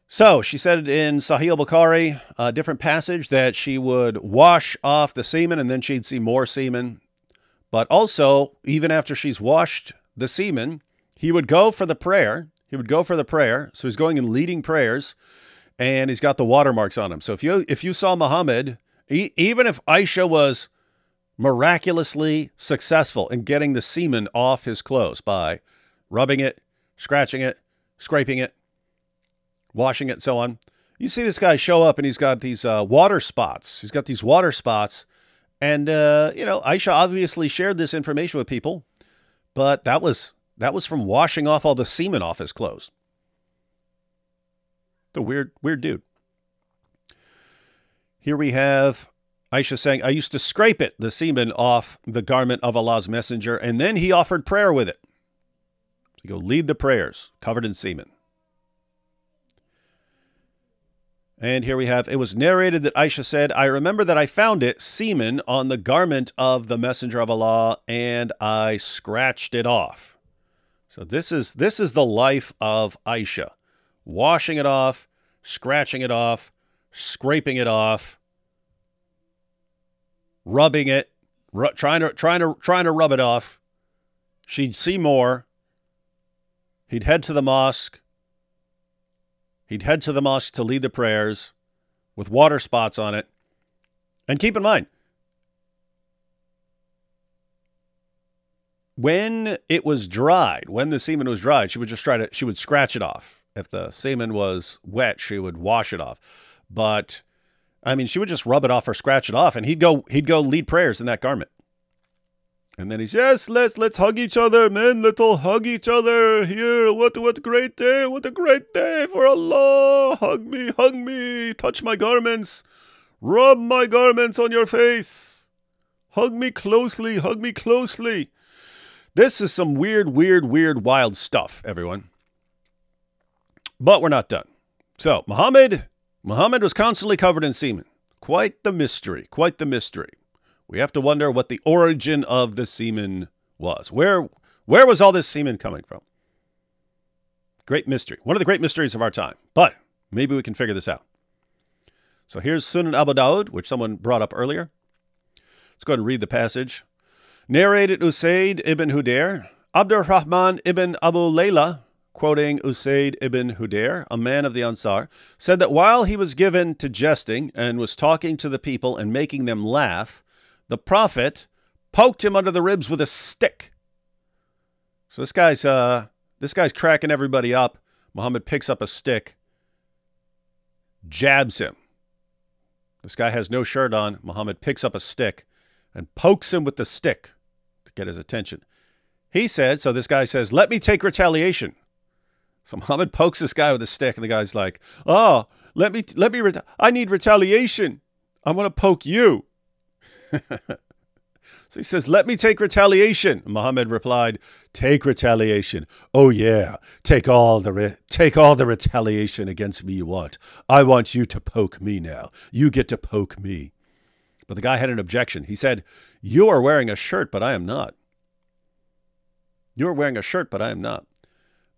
So she said in Sahih al-Bukhari, a different passage, that she would wash off the semen and then she'd see more semen. But also, even after she's washed the semen, he would go for the prayer. He would go for the prayer. So he's going and leading prayers, and he's got the watermarks on him. So if you saw Muhammad, even if Aisha was miraculously successful in getting the semen off his clothes by rubbing it, scratching it, scraping it, washing it, and so on, you see this guy show up and he's got these water spots. He's got these water spots. And, Aisha obviously shared this information with people, but that was from washing off all the semen off his clothes. It's a weird dude. Here we have Aisha saying, I used to scrape it, the semen, off the garment of Allah's messenger, and then he offered prayer with it. So you go lead the prayers, covered in semen. And here we have, it was narrated that Aisha said, I remember that I found it, semen, on the garment of the messenger of Allah, and I scratched it off. So this is the life of Aisha. Washing it off, scratching it off, scraping it off, rubbing it, trying to rub it off. She'd see more. He'd head to the mosque. He'd head to the mosque to lead the prayers with water spots on it. And keep in mind, when it was dried, when the semen was dried, she would scratch it off. If the semen was wet, she would wash it off. But I mean, she would just rub it off or scratch it off, and he'd go lead prayers in that garment. And then he's, yes, let's hug each other, men. Let's all hug each other here. What a great day. What a great day for Allah. Hug me, touch my garments. Rub my garments on your face. Hug me closely, hug me closely. This is some weird, wild stuff, everyone. But we're not done. So, Muhammad was constantly covered in semen. Quite the mystery, quite the mystery. We have to wonder what the origin of the semen was. Where was all this semen coming from? Great mystery. One of the great mysteries of our time. But maybe we can figure this out. So here's Sunan Abu Dawud, which someone brought up earlier. Let's go ahead and read the passage. Narrated Usaid ibn Hudayr, Abdurrahman ibn Abu Layla, quoting Usaid ibn Hudayr, a man of the Ansar, said that while he was given to jesting and was talking to the people and making them laugh, the Prophet poked him under the ribs with a stick. So this guy's cracking everybody up. Muhammad picks up a stick, jabs him. This guy has no shirt on. Muhammad picks up a stick and pokes him with the stick to get his attention. He said, so this guy says, let me take retaliation. So Muhammad pokes this guy with a stick, and the guy's like, oh, I need retaliation. I'm going to poke you. So he says, let me take retaliation. Muhammad replied, take retaliation. Oh yeah, take all the retaliation against me you want. I want you to poke me now. You get to poke me. But the guy had an objection. He said, you are wearing a shirt, but I am not. You are wearing a shirt, but I am not.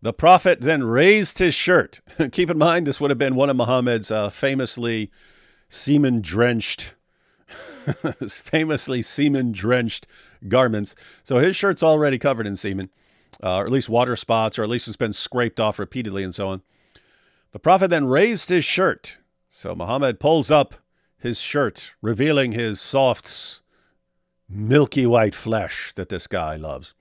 The Prophet then raised his shirt. Keep in mind, this would have been one of Muhammad's famously semen-drenched garments. So his shirt's already covered in semen, or at least water spots, or at least it's been scraped off repeatedly and so on. The Prophet then raised his shirt. So Muhammad pulls up his shirt, revealing his soft, milky white flesh that this guy loves.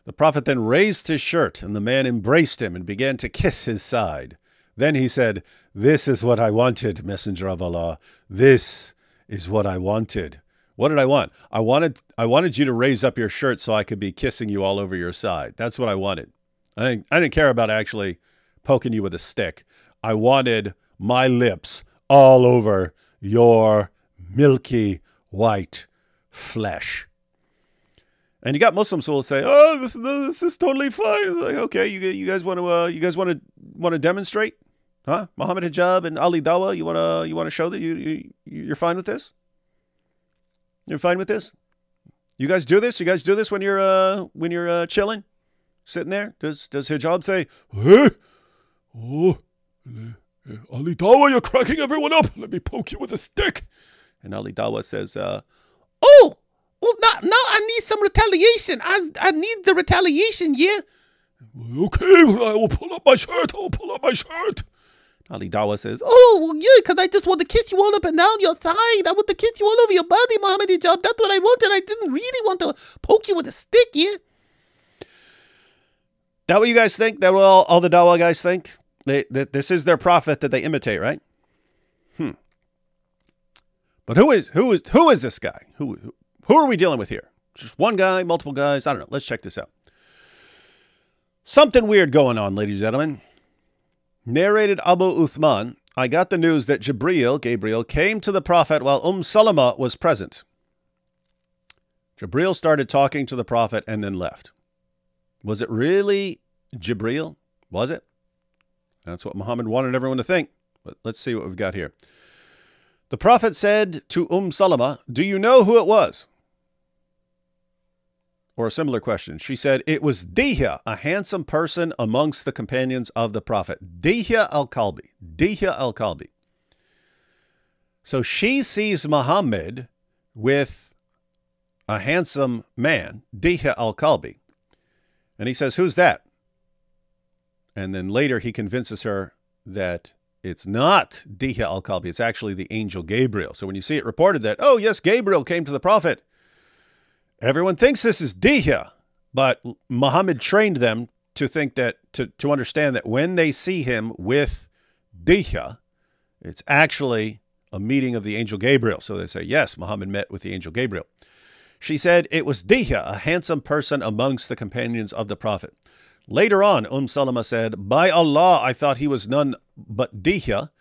The Prophet then raised his shirt, and the man embraced him and began to kiss his side. Then he said, this is what I wanted, Messenger of Allah. This is what I wanted. What did I want? I wanted you to raise up your shirt so I could be kissing you all over your side. That's what I wanted. I didn't care about actually poking you with a stick. I wanted my lips all over your milky white flesh. And you got Muslims who will say, "Oh, this is totally fine." It's like, okay, you guys want to demonstrate, huh? Muhammad hijab and Ali Dawah. You want to show that you're fine with this? You're fine with this? You guys do this? You guys do this when you're chilling, sitting there? Does hijab say, "Hey, oh, Ali Dawah, you're cracking everyone up. Let me poke you with a stick"? And Ali Dawah says, "Oh. Well, now I need some retaliation. I need the retaliation, yeah." "Okay, I will pull up my shirt. Ali Dawah says, "Oh, well, yeah, because I just want to kiss you all up and down your thigh. I want to kiss you all over your body, Muhammad hijab. That's what I wanted. I didn't really want to poke you with a stick, yeah." That what you guys think? That what all the Dawah guys think? That this is their prophet that they imitate, right? But who is this guy? Who are we dealing with here? Just one guy, multiple guys? I don't know. Let's check this out. Something weird going on, ladies and gentlemen. Narrated Abu Uthman, I got the news that Gabriel, came to the Prophet while Salama was present. Jibril started talking to the Prophet and then left. Was it really Jibril? Was it? That's what Muhammad wanted everyone to think. But let's see what we've got here. The Prophet said to Salama, do you know who it was? Or a similar question. She said, it was Dihya, a handsome person amongst the companions of the Prophet. Dihya al-Kalbi. Dihya al-Kalbi. So she sees Muhammad with a handsome man, Dihya al-Kalbi. And he says, who's that? And then later he convinces her that it's not Dihya al-Kalbi. It's actually the angel Gabriel. So when you see it reported that, oh, yes, Gabriel came to the Prophet, everyone thinks this is Dihya. But Muhammad trained them to think that, to understand that when they see him with Dihya, it's actually a meeting of the angel Gabriel. So they say, yes, Muhammad met with the angel Gabriel. She said it was Dihya, a handsome person amongst the companions of the Prophet. Later on, Salama said, by Allah, I thought he was none but Dihya,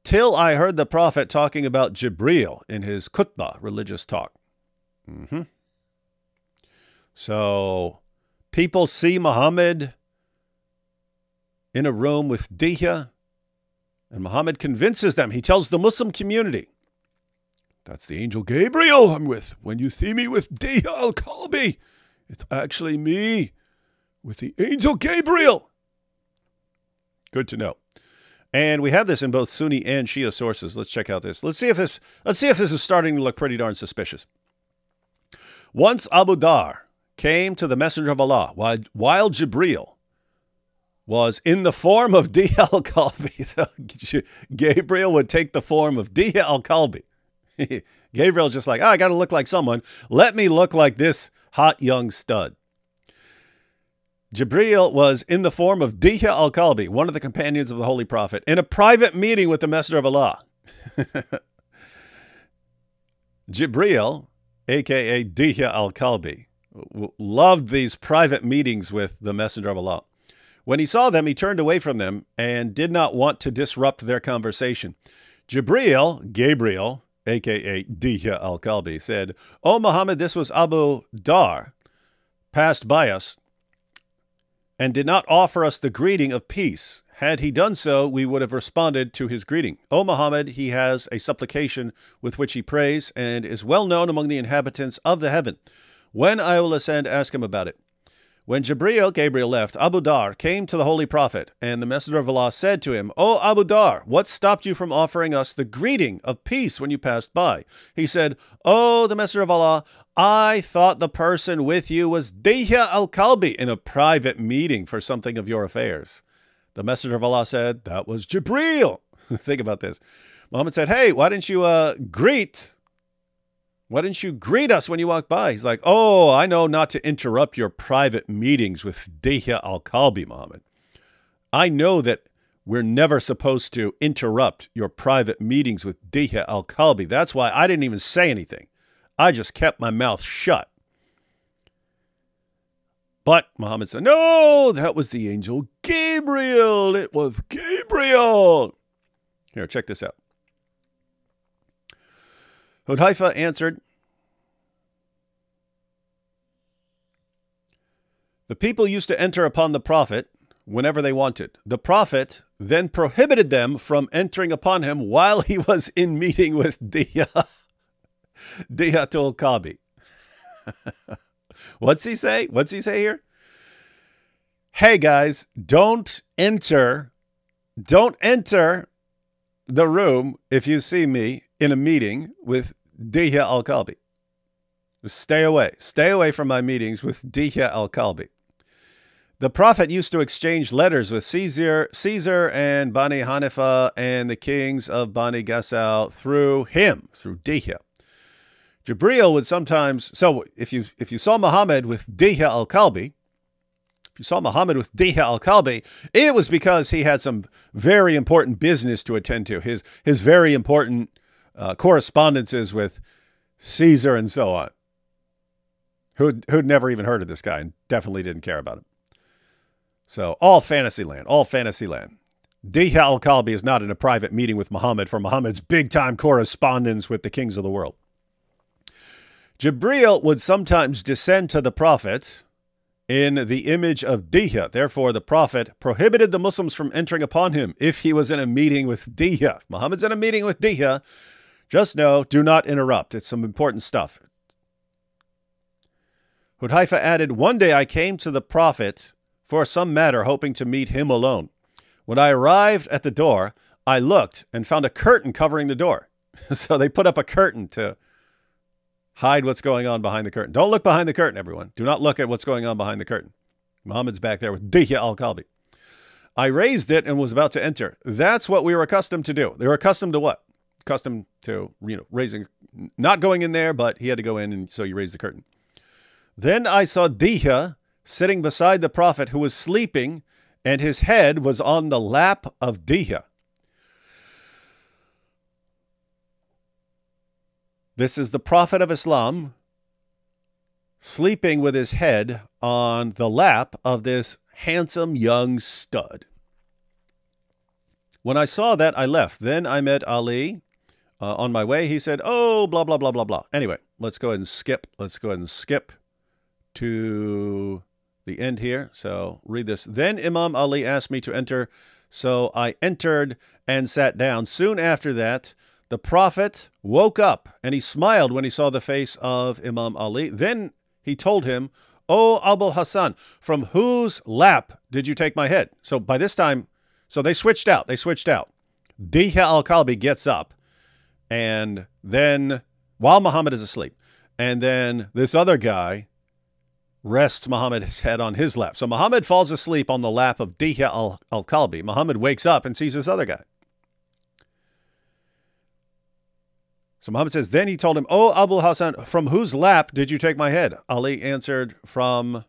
till I heard the Prophet talking about Jibril in his khutbah, religious talk. So people see Muhammad in a room with Dihya, and Muhammad convinces them. He tells the Muslim community, that's the angel Gabriel I'm with. When you see me with Dihya al-Kalbi, it's actually me with the angel Gabriel. Good to know. And we have this in both Sunni and Shia sources. Let's check out this. Let's see if this is starting to look pretty darn suspicious. Once Abu Dhar came to the Messenger of Allah while Jibril was in the form of Dihya al-Kalbi. So Gabriel would take the form of Dihya al-Kalbi. Gabriel's just like, I got to look like someone. Let me look like this hot young stud. Jibril was in the form of Dihya al-Kalbi, one of the companions of the Holy Prophet, in a private meeting with the Messenger of Allah. Jibril, a.k.a. Dihya al-Kalbi, loved these private meetings with the Messenger of Allah. When he saw them, he turned away from them and did not want to disrupt their conversation. Gabriel, a.k.a. Dihya al-Kalbi, said, O Muhammad, this was Abu Dhar, passed by us, and did not offer us the greeting of peace. Had he done so, we would have responded to his greeting. O Muhammad, he has a supplication with which he prays, and is well known among the inhabitants of the heaven. When I will ascend, ask him about it. When Gabriel left, Abu Dhar came to the Holy Prophet, and the Messenger of Allah said to him, O Abu Dhar, what stopped you from offering us the greeting of peace when you passed by? He said, O the Messenger of Allah, I thought the person with you was Dihya al-Kalbi in a private meeting for something of your affairs. The Messenger of Allah said, that was Jibril. Think about this. Muhammad said, hey, why didn't you greet us when you walked by? He's like, oh, I know not to interrupt your private meetings with Dihya al-Kalbi, Muhammad. I know that we're never supposed to interrupt your private meetings with Dihya al-Kalbi. That's why I didn't even say anything. I just kept my mouth shut. But Muhammad said, no, that was the angel Gabriel. It was Gabriel. Here, check this out. Hudhaifa answered, the people used to enter upon the Prophet whenever they wanted. The Prophet then prohibited them from entering upon him while he was in meeting with Dihya al-Kalbi. What's he say? What's he say here? Hey guys, don't enter the room if you see me in a meeting with Dihya al-Kalbi. Stay away. Stay away from my meetings with Dihya al-Kalbi. The Prophet used to exchange letters with Caesar and Bani Hanifa and the kings of Bani Ghassan through him, through Dihya. Jibril would sometimes, so if you saw Muhammad with Dihya al-Kalbi, it was because he had some very important business to attend to. His very important correspondences with Caesar and so on, who'd never even heard of this guy and definitely didn't care about him. So all fantasy land, all fantasy land. Dihya al-Kalbi is not in a private meeting with Muhammad for Muhammad's big-time correspondence with the kings of the world. Jibreel would sometimes descend to the Prophet in the image of Dihya. Therefore, the Prophet prohibited the Muslims from entering upon him if he was in a meeting with Dihya. If Muhammad's in a meeting with Dihya, just know, do not interrupt. It's some important stuff. Hudhaifa added, one day I came to the Prophet for some matter, hoping to meet him alone. When I arrived at the door, I looked and found a curtain covering the door. So they put up a curtain to hide what's going on behind the curtain. Don't look behind the curtain, everyone. Do not look at what's going on behind the curtain. Muhammad's back there with Dihya al-Kalbi. I raised it and was about to enter. That's what we were accustomed to do. They were accustomed to what? Accustomed to, raising, not going in there, but he had to go in, and so you raise the curtain. Then I saw Dihya sitting beside the Prophet, who was sleeping, and his head was on the lap of Dihya. This is the Prophet of Islam sleeping with his head on the lap of this handsome young stud. When I saw that, I left. Then I met Ali on my way. He said, oh, blah, blah, blah, blah, blah. Anyway, let's go ahead and skip. Let's go ahead and skip to the end here. So read this. Then Imam Ali asked me to enter. So I entered and sat down. Soon after that, the Prophet woke up and he smiled when he saw the face of Imam Ali. Then he told him, "O Abul Hassan, from whose lap did you take my head?" So by this time, so they switched out. Dihya al-Kalbi gets up, and then while Muhammad is asleep, and then this other guy rests Muhammad's head on his lap. So Muhammad falls asleep on the lap of Dihya al-Kalbi. Muhammad wakes up and sees this other guy. So Muhammad says, then he told him, "O Abul Hassan, from whose lap did you take my head?" Ali answered, from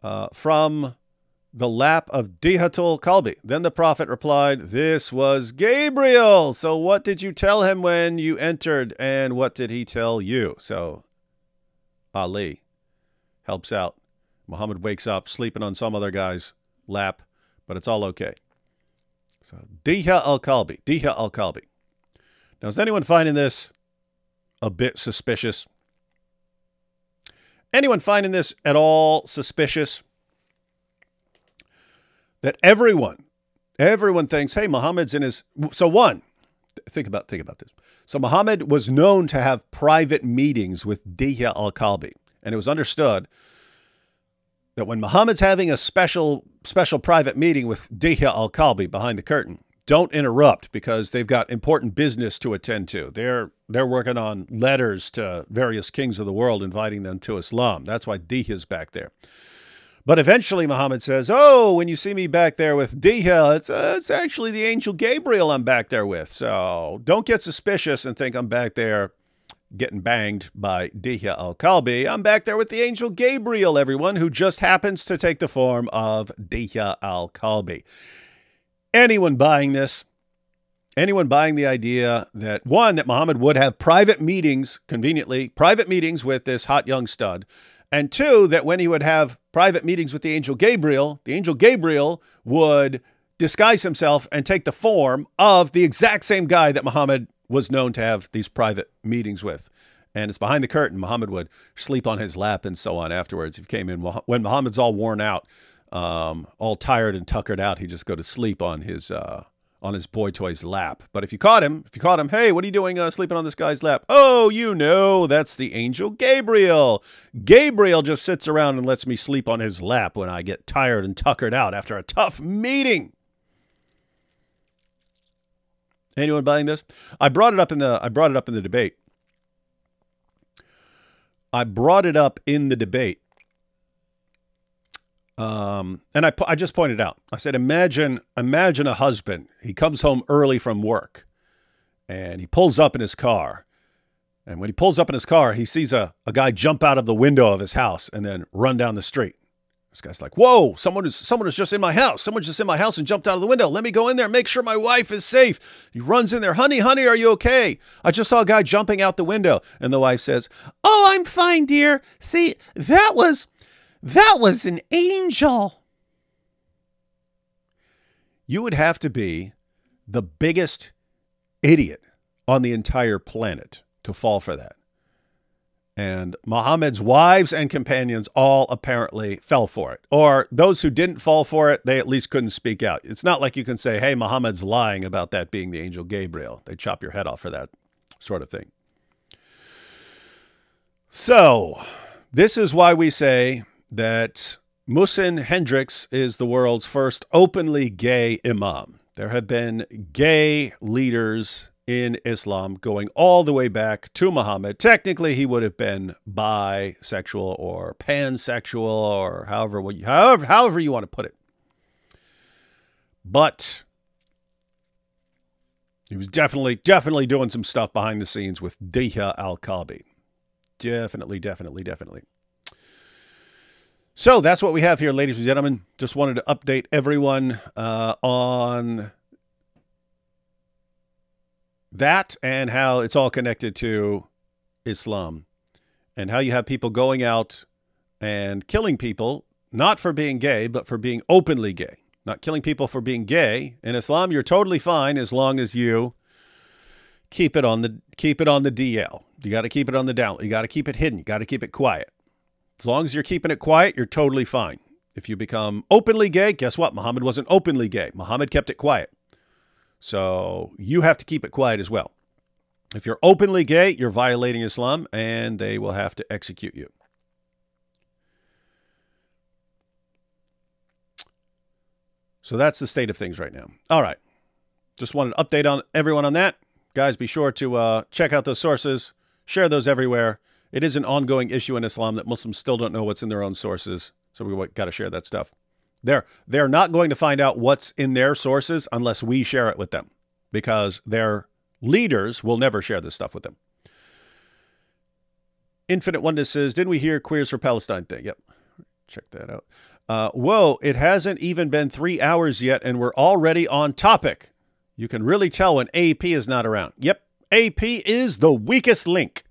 the lap of Dihatul Kalbi. Then the Prophet replied, "This was Gabriel. So what did you tell him when you entered, and what did he tell you?" So Ali helps out. Muhammad wakes up sleeping on some other guy's lap, but it's all okay. So Dihya al-Kalbi. Now, is anyone finding this a bit suspicious? Anyone finding this at all suspicious? That everyone thinks, hey, Muhammad's in his... So one, think about this. So Muhammad was known to have private meetings with Dihya al-Kalbi. And it was understood that when Muhammad's having a special private meeting with Dihya al-Kalbi behind the curtain, don't interrupt, because they've got important business to attend to. They're working on letters to various kings of the world, inviting them to Islam. That's why Dihya's back there. But eventually Muhammad says, "Oh, when you see me back there with Dihya, it's actually the angel Gabriel I'm back there with. So don't get suspicious and think I'm back there getting banged by Dihya al-Kalbi. I'm back there with the angel Gabriel, everyone, who just happens to take the form of Dihya al-Kalbi." Anyone buying this? Anyone buying the idea that, one, that Muhammad would have private meetings, conveniently, private meetings with this hot young stud, and two, that when he would have private meetings with the angel Gabriel would disguise himself and take the form of the exact same guy that Muhammad was known to have these private meetings with. And it's behind the curtain. Muhammad would sleep on his lap and so on afterwards. If he came in, when Muhammad's all worn out, all tired and tuckered out, he'd just go to sleep on his boy toy's lap. But if you caught him, "Hey, what are you doing sleeping on this guy's lap?" "Oh, that's the angel Gabriel. Gabriel just sits around and lets me sleep on his lap when I get tired and tuckered out after a tough meeting." Anyone buying this? I brought it up in the debate. And I just pointed out, I said, imagine a husband. He comes home early from work and he pulls up in his car. And when he pulls up in his car, he sees a guy jump out of the window of his house and then run down the street. This guy's like, "Whoa, someone is just in my house. Someone just in my house and jumped out of the window. Let me go in there and make sure my wife is safe." He runs in there. Honey, are you okay? "I just saw a guy jumping out the window." And the wife says, "Oh, I'm fine, dear. See, that was an angel." you would have to be the biggest idiot on the entire planet to fall for that. And Muhammad's wives and companions all apparently fell for it. Or those who didn't fall for it, they at least couldn't speak out. It's not like you can say, hey, Muhammad's lying about that being the angel Gabriel. They chop your head off for that sort of thing. So this is why we say that Muhsin Hendricks is the world's first openly gay imam. There have been gay leaders in Islam going all the way back to Muhammad. Technically, he would have been bisexual or pansexual or however you want to put it. But he was definitely doing some stuff behind the scenes with Diha al-Kalbi. Definitely. So that's what we have here, ladies and gentlemen. Just wanted to update everyone on that and how it's all connected to Islam and how you have people going out and killing people, not for being gay, but for being openly gay. Not killing people for being gay. In Islam, you're totally fine as long as you keep it on the DL. You got to keep it on the down. You got to keep it hidden. You got to keep it quiet. As long as you're keeping it quiet, you're totally fine. If you become openly gay, guess what? Muhammad wasn't openly gay. Muhammad kept it quiet. So you have to keep it quiet as well. If you're openly gay, you're violating Islam, and they will have to execute you. So that's the state of things right now. All right. Just wanted to update on everyone on that. Guys, be sure to check out those sources. Share those everywhere. It is an ongoing issue in Islam that Muslims still don't know what's in their own sources. So we got to share that stuff. They're not going to find out what's in their sources unless we share it with them, because their leaders will never share this stuff with them. Infinite Oneness says, didn't we hear Queers for Palestine thing? Yep. Check that out. Whoa, it hasn't even been 3 hours yet, and we're already on topic. You can really tell when AP is not around. Yep, AP is the weakest link.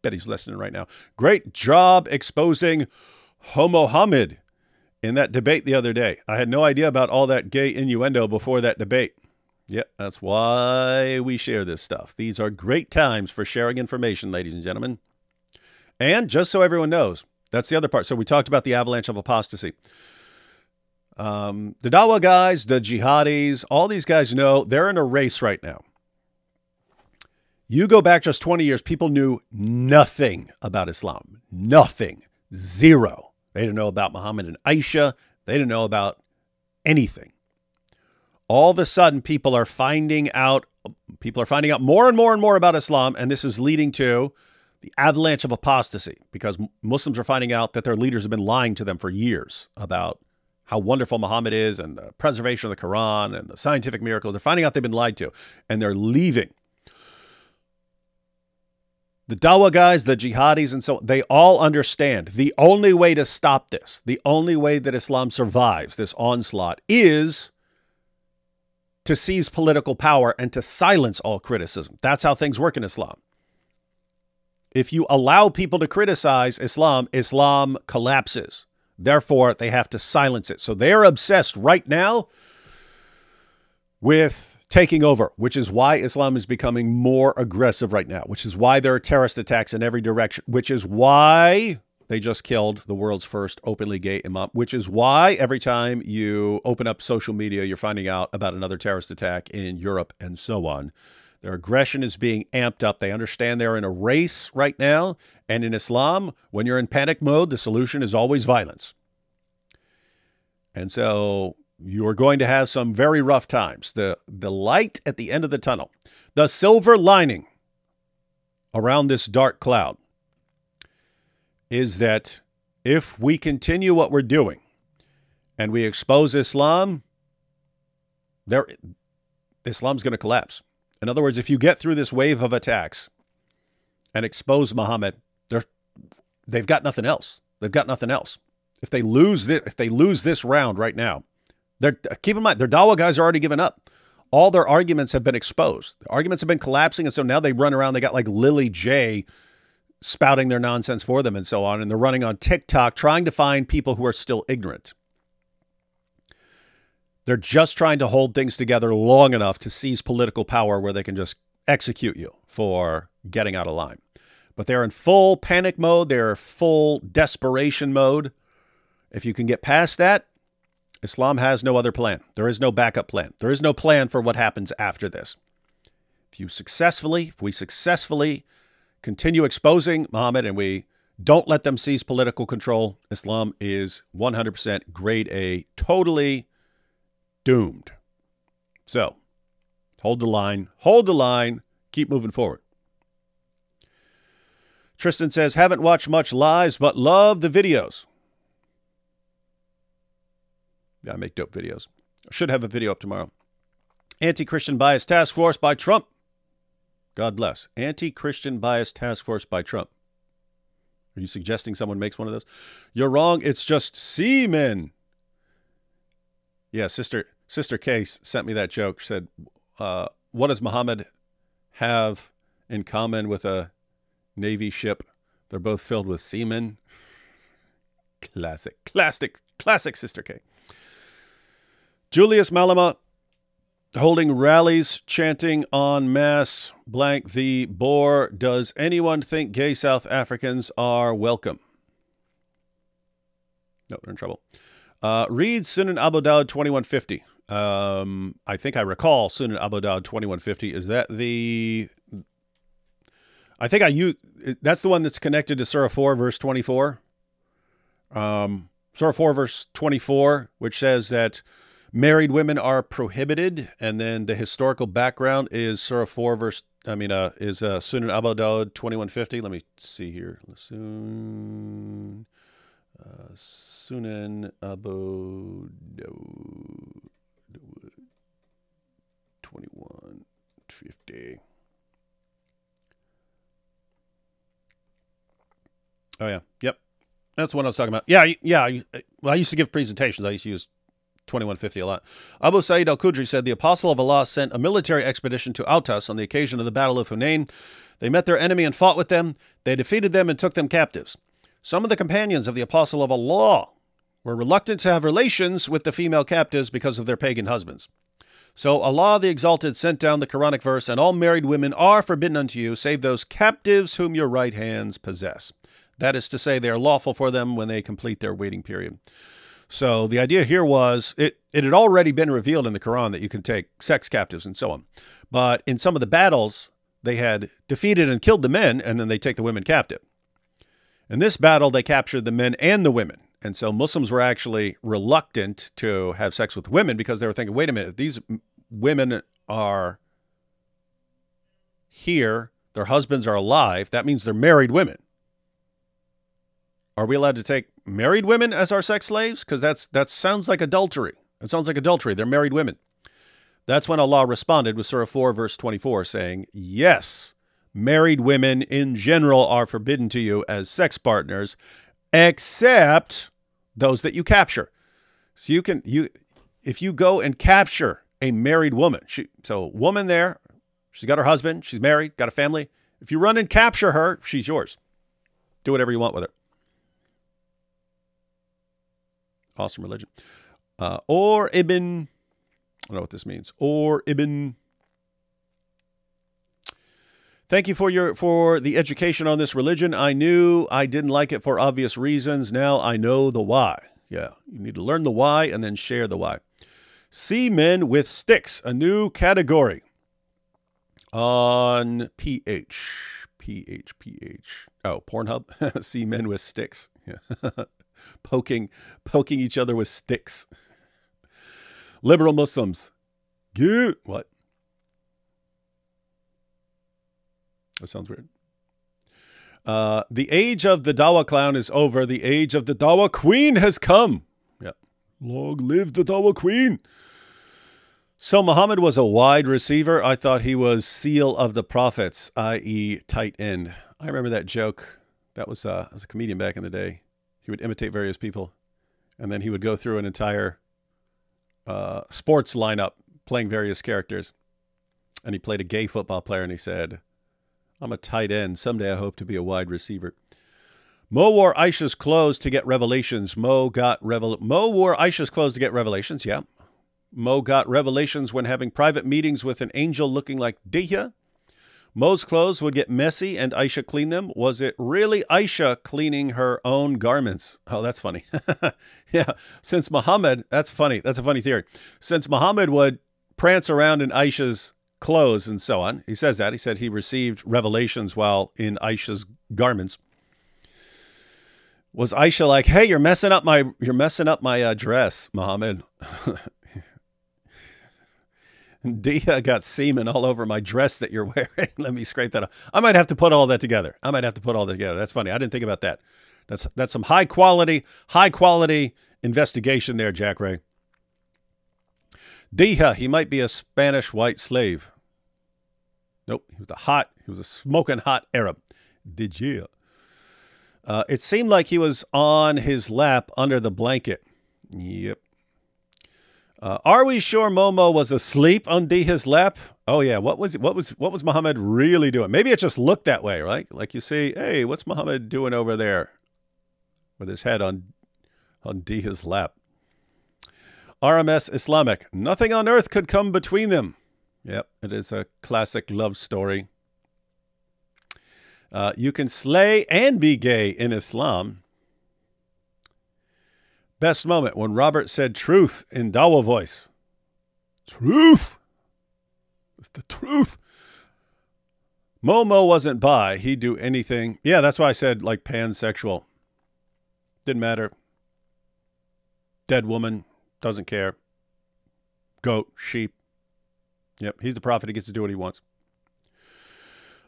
Bet he's listening right now. Great job exposing Mohammed in that debate the other day. I had no idea about all that gay innuendo before that debate. Yep, that's why we share this stuff. These are great times for sharing information, ladies and gentlemen. And just so everyone knows, that's the other part. So we talked about the avalanche of apostasy. The Dawa guys, the jihadis, all these guys know they're in a race right now. You go back just 20 years, people knew nothing about Islam. Nothing. Zero. They didn't know about Muhammad and Aisha. They didn't know about anything. All of a sudden, people are finding out more and more about Islam, and this is leading to the avalanche of apostasy, because Muslims are finding out that their leaders have been lying to them for years about how wonderful Muhammad is and the preservation of the Quran and the scientific miracles. They're finding out they've been lied to, and they're leaving. The Dawa guys, the jihadis, and so on, they all understand the only way to stop this, the only way that Islam survives this onslaught, is to seize political power and to silence all criticism. That's how things work in Islam. If you allow people to criticize Islam, Islam collapses. Therefore, they have to silence it. So they're obsessed right now with taking over, which is why Islam is becoming more aggressive right now, which is why there are terrorist attacks in every direction, which is why they just killed the world's first openly gay imam, which is why every time you open up social media, you're finding out about another terrorist attack in Europe and so on. Their aggression is being amped up. They understand they're in a race right now. And in Islam, when you're in panic mode, the solution is always violence. And so you're going to have some very rough times. The light at the end of the tunnel, the silver lining around this dark cloud, is that if we continue what we're doing and we expose Islam, Islam's going to collapse. In other words, if you get through this wave of attacks and expose Muhammad, they've got nothing else. They've got nothing else. If they lose this round right now, keep in mind, their Dawa guys are already given up. All their arguments have been exposed. The arguments have been collapsing, and so now they run around. They got like Lily J spouting their nonsense for them and so on, and they're running on TikTok trying to find people who are still ignorant. They're just trying to hold things together long enough to seize political power where they can just execute you for getting out of line. But they're in full panic mode. They're full desperation mode. If you can get past that, Islam has no other plan. There is no backup plan. There is no plan for what happens after this. If we successfully continue exposing Muhammad and we don't let them seize political control, Islam is 100% grade A, totally doomed. So, hold the line, keep moving forward. Tristan says, haven't watched much lives, but love the videos. Yeah, I make dope videos. I should have a video up tomorrow. Anti-Christian Bias Task Force by Trump. God bless. Anti-Christian Bias Task Force by Trump. Are you suggesting someone makes one of those? You're wrong. It's just semen. Yeah, Sister Case sent me that joke. She said, what does Muhammad have in common with a Navy ship? They're both filled with semen. Classic Sister K. Julius Malama holding rallies, chanting en masse, blank the Boer. Does anyone think gay South Africans are welcome? No, they're in trouble. Read Sunan Abu Dawud 2150. I think I recall Sunan Abu Dawud 2150. Is that the... I think I use... That's the one that's connected to Surah 4, verse 24. Surah 4, verse 24, which says that married women are prohibited, and then the historical background is Surah 4, verse... is Sunan Abu Dawud 2150. Let me see here. Sunan Abu Dawud 2150. Oh, yeah. Yep. That's the one I was talking about. Yeah. Well, I used to give presentations. I used to use 2150 a lot. Abu Sa'id al-Khudri said, the apostle of Allah sent a military expedition to Autas on the occasion of the Battle of Hunain. They met their enemy and fought with them. They defeated them and took them captives. Some of the companions of the apostle of Allah were reluctant to have relations with the female captives because of their pagan husbands. So Allah the Exalted sent down the Quranic verse, and all married women are forbidden unto you, save those captives whom your right hands possess. That is to say, they are lawful for them when they complete their waiting period. So the idea here was, it had already been revealed in the Quran that you can take sex captives and so on. But in some of the battles, they had defeated and killed the men, and then they take the women captive. In this battle, they captured the men and the women. And so Muslims were actually reluctant to have sex with women because they were thinking, wait a minute, if these women are here, their husbands are alive, that means they're married women. Are we allowed to take married women as our sex slaves? Because that sounds like adultery. It sounds like adultery. They're married women. That's when Allah responded with Surah 4, verse 24, saying, yes, married women in general are forbidden to you as sex partners, except those that you capture. So if you go and capture a married woman, so woman there, she's got her husband, she's married, got a family. If you run and capture her, she's yours. Do whatever you want with her. Awesome religion. Or Ibn, I don't know what this means. Or Ibn. Thank you for the education on this religion. I knew I didn't like it for obvious reasons. Now I know the why. Yeah, you need to learn the why and then share the why. See men with sticks, a new category on PH. Oh, Pornhub. See men with sticks. Yeah. Poking each other with sticks. Liberal Muslims. Good. What? That sounds weird. The age of the Dawah clown is over. The age of the Dawah queen has come. Yeah. Long live the Dawah queen. So Muhammad was a wide receiver. I thought he was seal of the prophets, i.e. tight end. I remember that joke. That was I was a comedian back in the day. He would imitate various people, and then he would go through an entire sports lineup playing various characters. And he played a gay football player, and he said, I'm a tight end. Someday I hope to be a wide receiver. Mo wore Aisha's clothes to get revelations. Mo wore Aisha's clothes to get revelations, yeah. Mo got revelations when having private meetings with an angel looking like Diha. Mo's clothes would get messy and Aisha cleaned them. Was it really Aisha cleaning her own garments? Oh, that's funny. Yeah, since Muhammad, that's funny. That's a funny theory. Since Muhammad would prance around in Aisha's clothes and so on, he says that. He said he received revelations while in Aisha's garments. Was Aisha like, hey, you're messing up my dress, Muhammad? Dia got semen all over my dress that you're wearing. Let me scrape that off. I might have to put all that together. That's funny. I didn't think about that. That's some high quality investigation there, Jack Ray. Dia, he might be a Spanish white slave. Nope, he was a smoking hot Arab. Dia. It seemed like he was on his lap under the blanket. Yep. Are we sure Momo was asleep on Diha's lap? Oh yeah, what was Muhammad really doing? Maybe it just looked that way, right? Like you see, hey, what's Muhammad doing over there with his head on Diha's lap? RMS Islamic. Nothing on earth could come between them. Yep, it is a classic love story. You can slay and be gay in Islam. Best moment when Robert said truth in Dawa voice. Truth. It's the truth. Momo wasn't bi. He'd do anything. Yeah, that's why I said like pansexual. Didn't matter. Dead woman. Doesn't care. Goat. Sheep. Yep, he's the prophet. He gets to do what he wants.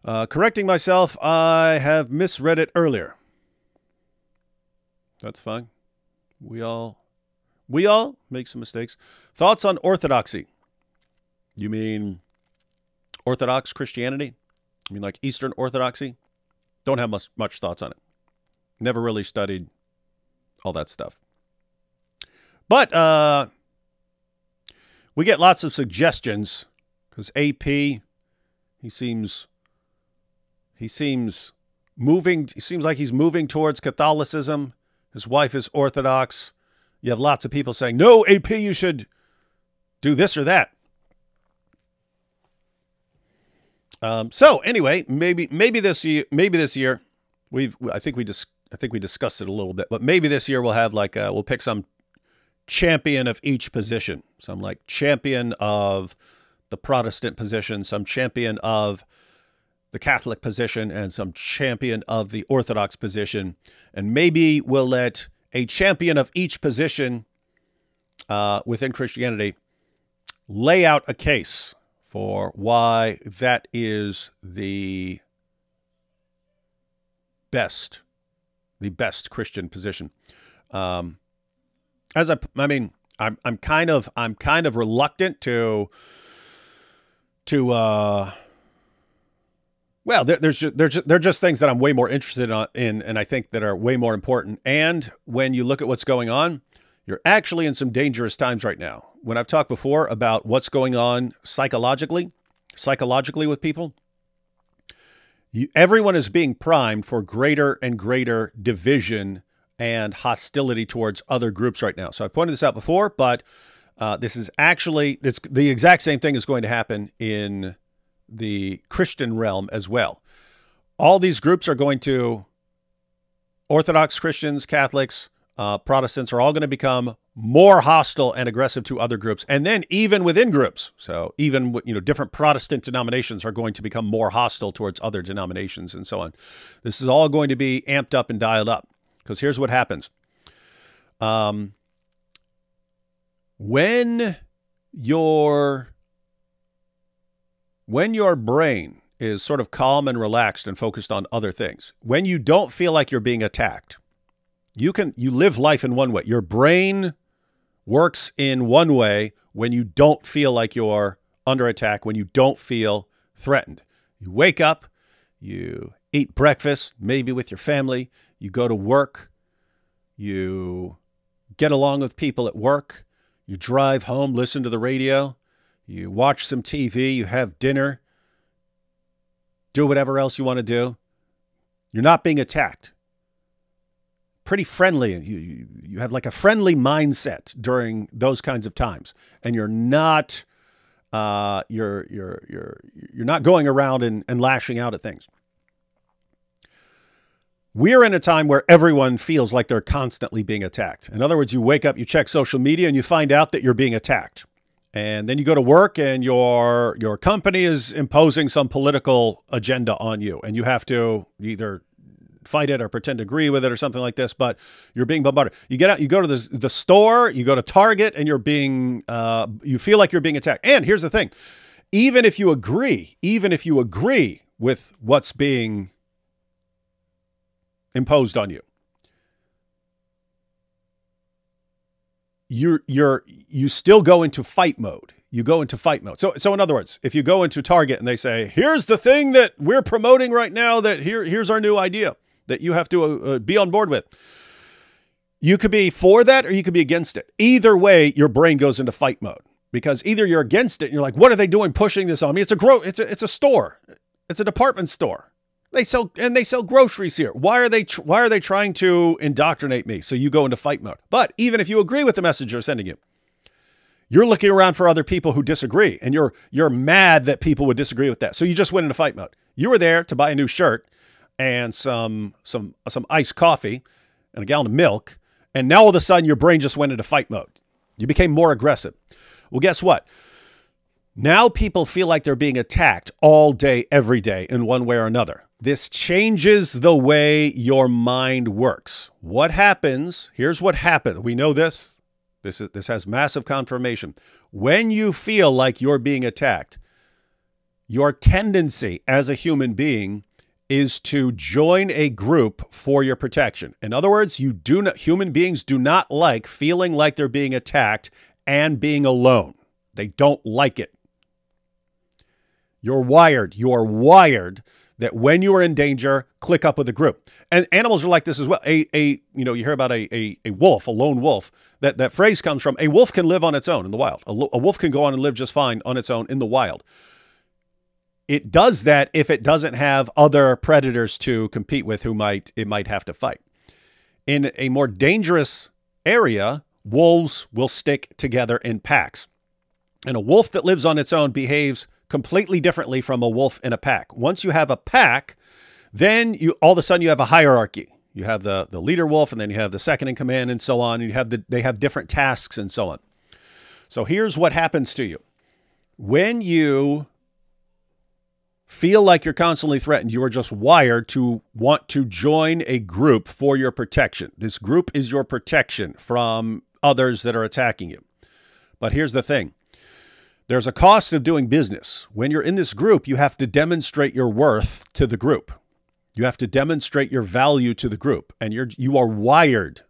Correcting myself, I have misread it earlier. That's fine. We all make some mistakes. Thoughts on orthodoxy? You mean Orthodox Christianity? You mean like Eastern Orthodoxy? Don't have much thoughts on it. Never really studied all that stuff. But we get lots of suggestions because AP, he seems like he's moving towards Catholicism. His wife is Orthodox. You have lots of people saying, no, AP, you should do this or that. So anyway, maybe this year, I think we discussed it a little bit, but maybe this year we'll have we'll pick some champion of each position. Some like champion of the Protestant position, some champion of the Catholic position, and some champion of the Orthodox position. And maybe we'll let a champion of each position within Christianity lay out a case for why that is the best Christian position. I'm kind of reluctant to well, they're just things that I'm way more interested in, and I think that are way more important. And when you look at what's going on, you're actually in some dangerous times right now. When I've talked before about what's going on psychologically with people, everyone is being primed for greater and greater division and hostility towards other groups right now. So I've pointed this out before, but this is actually the exact same thing is going to happen in the Christian realm as well. All these groups are going to, Orthodox Christians, Catholics, Protestants are all going to become more hostile and aggressive to other groups. And then even within groups, so even different Protestant denominations are going to become more hostile towards other denominations and so on. This is all going to be amped up and dialed up, because here's what happens. When your brain is sort of calm and relaxed and focused on other things, when you don't feel like you're being attacked, you live life in one way. Your brain works in one way when you don't feel like you're under attack, when you don't feel threatened. You wake up, you eat breakfast, maybe with your family, you go to work, you get along with people at work, you drive home, listen to the radio, you watch some TV, you have dinner, do whatever else you want to do. You're not being attacked. pretty friendly. You have like a friendly mindset during those kinds of times, and you're not you're not going around and lashing out at things. We're in a time where everyone feels like they're constantly being attacked. In other words, you wake up, you check social media, and you find out that you're being attacked. And then you go to work and your company is imposing some political agenda on you, and you have to either fight it or pretend to agree with it or something like this, but you're being bombarded. You get out, you go to the store, you go to Target, and you're being, you feel like you're being attacked. And here's the thing, even if you agree with what's being imposed on you, you still go into fight mode. You go into fight mode. So in other words, if you go into Target and they say, here's the thing that we're promoting right now, that here's our new idea that you have to be on board with. You could be for that or you could be against it. Either way, your brain goes into fight mode, because either you're against it and you're like, what are they doing pushing this on me? It's a store. It's a department store. They sell groceries here. Why are they trying to indoctrinate me? So you go into fight mode. But even if you agree with the message they're sending you, you're looking around for other people who disagree, and you're mad that people would disagree with that. So you just went into fight mode. You were there to buy a new shirt and some iced coffee and a gallon of milk, and now all of a sudden your brain just went into fight mode. You became more aggressive. Well, guess what? Now people feel like they're being attacked all day, every day, in one way or another. This changes the way your mind works. What happens? Here's what happens. We know this. This has massive confirmation. When you feel like you're being attacked, your tendency as a human being is to join a group for your protection. In other words, human beings do not like feeling like they're being attacked and being alone. They don't like it. You're wired that when you are in danger, click up with a group. And animals are like this as well. You hear about a wolf, a lone wolf. That phrase comes from a wolf can live on its own in the wild. A wolf can go on and live just fine on its own in the wild. It does that if it doesn't have other predators to compete with who it might have to fight. In a more dangerous area, wolves will stick together in packs. And a wolf that lives on its own behaves completely differently from a wolf in a pack. Once you have a pack, then all of a sudden you have a hierarchy. You have the leader wolf, and then you have the second in command, and so on. And they have different tasks and so on. So here's what happens to you. When you feel like you're constantly threatened, you are just wired to want to join a group for your protection. This group is your protection from others that are attacking you. But here's the thing. There's a cost of doing business. When you're in this group, you have to demonstrate your worth to the group. You have to demonstrate your value to the group. And you are wired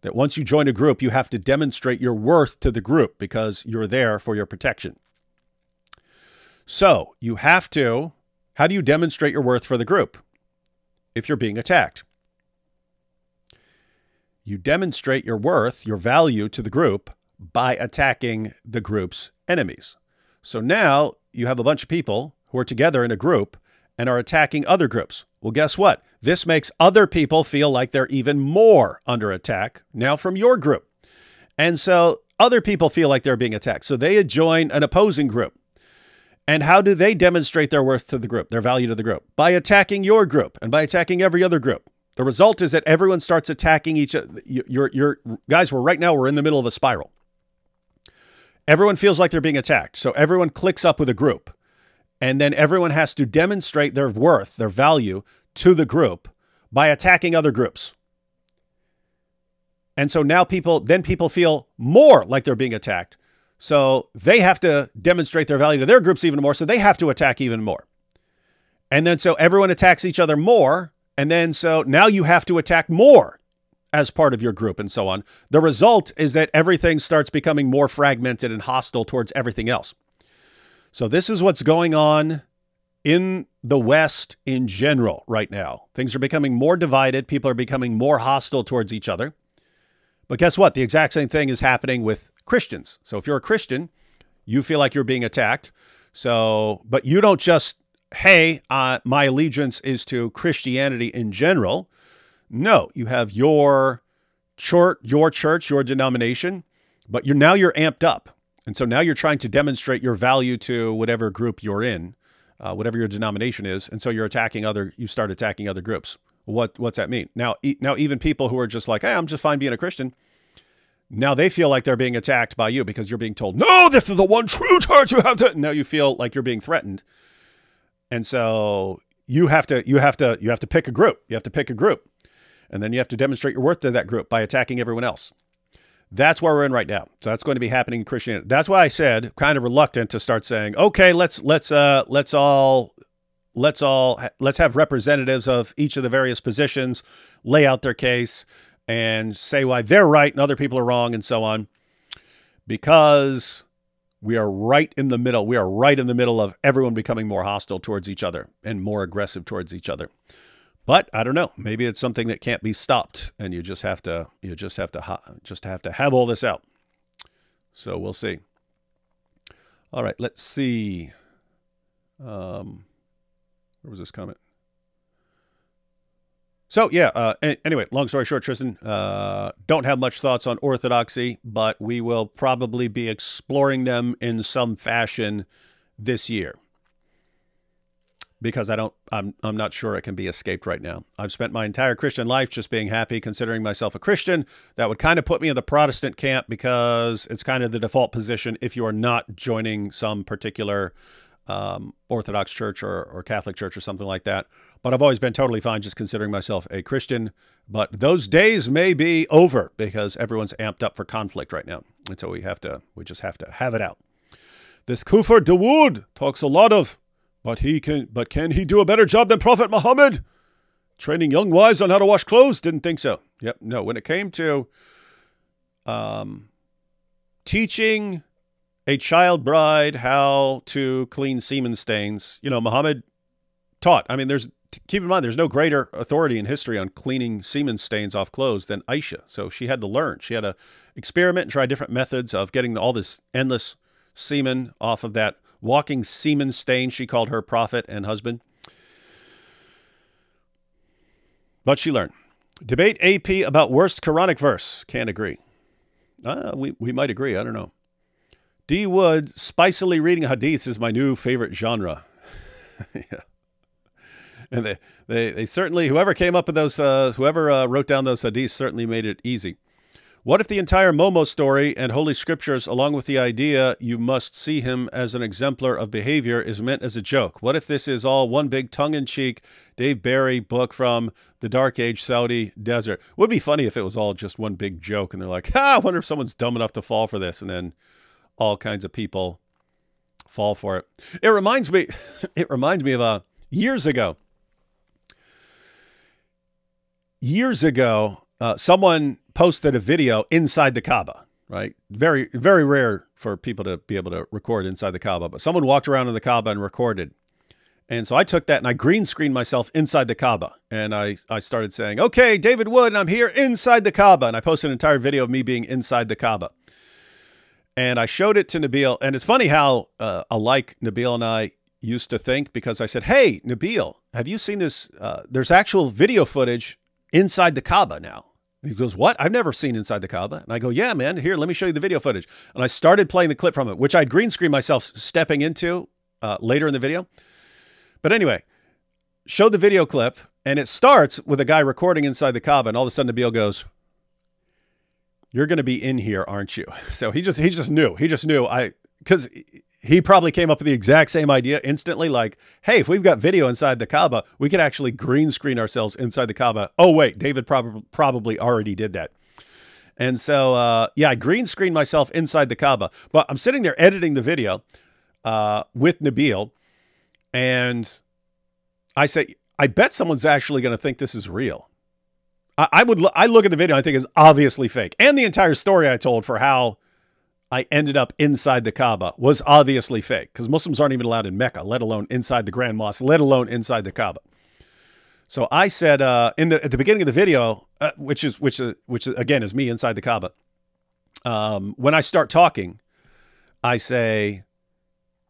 that once you join a group, you have to demonstrate your worth to the group because you're there for your protection. So you have to, how do you demonstrate your worth for the group if you're being attacked? You demonstrate your worth, your value to the group by attacking the group's enemies. So now you have a bunch of people who are together in a group and are attacking other groups. Well, guess what? This makes other people feel like they're even more under attack now from your group. And so other people feel like they're being attacked. So they join an opposing group. And how do they demonstrate their worth to the group, their value to the group? By attacking your group and by attacking every other group. The result is that everyone starts attacking each other. Your guys, we're in the middle of a spiral. Everyone feels like they're being attacked. So everyone clicks up with a group. And then everyone has to demonstrate their worth, their value to the group by attacking other groups. And so now people feel more like they're being attacked. So they have to demonstrate their value to their groups even more. So they have to attack even more. And then so everyone attacks each other more. And then so now you have to attack more as part of your group and so on. The result is that everything starts becoming more fragmented and hostile towards everything else. So this is what's going on in the West in general right now. Things are becoming more divided. People are becoming more hostile towards each other. But guess what? The exact same thing is happening with Christians. So if you're a Christian, you feel like you're being attacked. So, but you don't just, hey, my allegiance is to Christianity in general. No, you have your your church, your denomination, but you're amped up. And so now you're trying to demonstrate your value to whatever group you're in, whatever your denomination is. And so you start attacking other groups. What's that mean? Now even people who are just like, hey, I'm just fine being a Christian. Now they feel like they're being attacked by you because you're being told, no, this is the one true church you have to. Now you feel like you're being threatened. And so you have to pick a group. You have to pick a group. And then you have to demonstrate your worth to that group by attacking everyone else. That's where we're in right now. So that's going to be happening in Christianity. That's why I said, kind of reluctant to start saying, okay, let's have representatives of each of the various positions lay out their case and say why they're right and other people are wrong and so on, because we are right in the middle. We are right in the middle of everyone becoming more hostile towards each other and more aggressive towards each other. But I don't know. Maybe it's something that can't be stopped, and you just have to have all this out. So we'll see. All right, let's see. Where was this comment? So yeah. Anyway, long story short, Tristan, don't have much thoughts on orthodoxy, but we will probably be exploring them in some fashion this year. Because I'm not sure it can be escaped right now. I've spent my entire Christian life just being happy, considering myself a Christian. That would kind of put me in the Protestant camp because it's kind of the default position if you are not joining some particular Orthodox church or Catholic church or something like that. But I've always been totally fine just considering myself a Christian. But those days may be over because everyone's amped up for conflict right now. And so we just have to have it out. This Kufr Dawood talks a lot of, but can he do a better job than Prophet Muhammad? Training young wives on how to wash clothes? Didn't think so. Yep, no. When it came to teaching a child bride how to clean semen stains, Muhammad taught. I mean, keep in mind, there's no greater authority in history on cleaning semen stains off clothes than Aisha. So she had to learn. She had to experiment and try different methods of getting all this endless semen off of that walking semen stain, she called her prophet and husband. But she learned. Debate AP about worst Quranic verse. Can't agree. We might agree. I don't know. D. Wood, spicily reading hadiths is my new favorite genre. Yeah. And they certainly, whoever came up with those, whoever wrote down those hadiths certainly made it easy. What if the entire Momo story and Holy Scriptures, along with the idea you must see him as an exemplar of behavior, is meant as a joke? What if this is all one big tongue-in-cheek Dave Barry book from the Dark Age Saudi desert? Would be funny if it was all just one big joke and they're like, I wonder if someone's dumb enough to fall for this, and then all kinds of people fall for it. It reminds me of years ago. Someone posted a video inside the Kaaba, right? Very, very rare for people to be able to record inside the Kaaba, but someone walked around in the Kaaba and recorded. And so I took that and I green screened myself inside the Kaaba. And I started saying, okay, David Wood, and I'm here inside the Kaaba. And I posted an entire video of me being inside the Kaaba. And I showed it to Nabil. And it's funny how alike Nabil and I used to think, because I said, hey, Nabil, have you seen this? There's actual video footage inside the Kaaba now. And he goes, what? I've never seen inside the Kaaba. And I go, yeah, man, here, let me show you the video footage. And I started playing the clip from it, which I'd green screen myself stepping into later in the video. But anyway, showed the video clip, and it starts with a guy recording inside the Kaaba, and all of a sudden Nabil goes, you're going to be in here, aren't you? So he just knew. He just knew. Because he probably came up with the exact same idea instantly, like, hey, if we've got video inside the Kaaba, we could actually green screen ourselves inside the Kaaba. Oh, wait, David probably already did that. And so, yeah, I green screened myself inside the Kaaba. But I'm sitting there editing the video with Nabil, and I say, I bet someone's actually going to think this is real. I look at the video, I think it's obviously fake. And the entire story I told for how I ended up inside the Kaaba was obviously fake, because Muslims aren't even allowed in Mecca, let alone inside the Grand Mosque, let alone inside the Kaaba. So I said at the beginning of the video, which again is me inside the Kaaba. When I start talking, I say,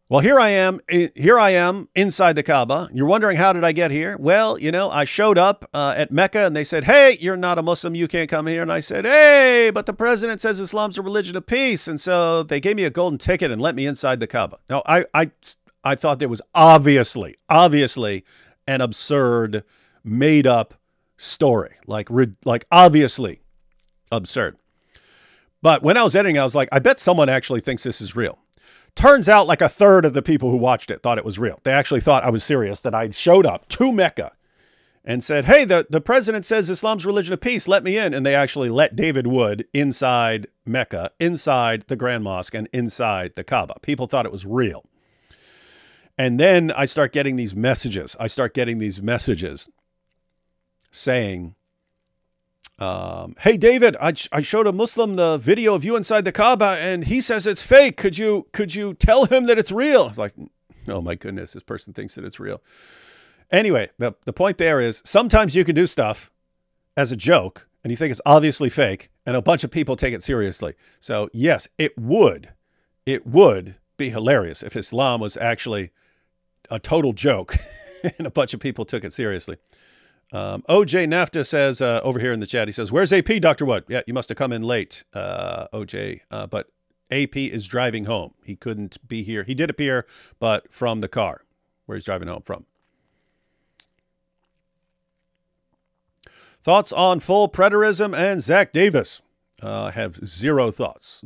Well, here I am inside the Kaaba. You're wondering, how did I get here? Well, you know, I showed up at Mecca and they said, hey, you're not a Muslim. You can't come here. And I said, hey, but the president says Islam's a religion of peace. And so they gave me a golden ticket and let me inside the Kaaba. Now, I thought there was obviously an absurd, made up story, like obviously absurd. But when I was editing, I was like, I bet someone actually thinks this is real. Turns out like a third of the people who watched it thought it was real. They actually thought I was serious, that I showed up to Mecca and said, hey, the president says Islam's religion of peace, let me in. And they actually let David Wood inside Mecca, inside the Grand Mosque, and inside the Kaaba. People thought it was real. And then I start getting these messages. Saying, hey, David, I showed a Muslim the video of you inside the Kaaba and he says it's fake. Could you tell him that it's real? I was like, oh my goodness, this person thinks that it's real. Anyway, the point there is sometimes you can do stuff as a joke and you think it's obviously fake and a bunch of people take it seriously. So yes, it would be hilarious if Islam was actually a total joke and a bunch of people took it seriously. OJ Nafta says over here in the chat, he says, where's AP, Dr. Wood? Yeah, you must have come in late, OJ. But AP is driving home. He couldn't be here. He did appear, but from the car where he's driving home from. Thoughts on full preterism and Zach Davis? I have zero thoughts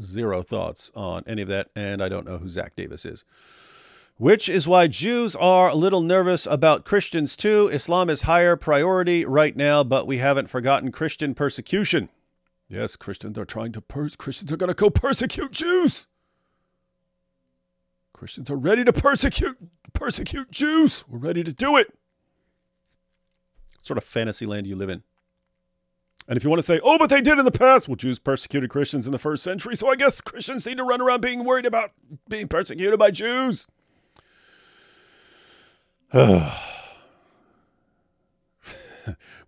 on any of that, and I don't know who Zach Davis is. Which is why Jews are a little nervous about Christians too. Islam is higher priority right now, but we haven't forgotten Christian persecution. Yes, Christians are trying to Christians are going to go persecute Jews. Christians are ready to persecute Jews. We're ready to do it. What sort of fantasy land you live in? And if you want to say, oh, but they did in the past. Well, Jews persecuted Christians in the 1st century, so I guess Christians need to run around being worried about being persecuted by Jews.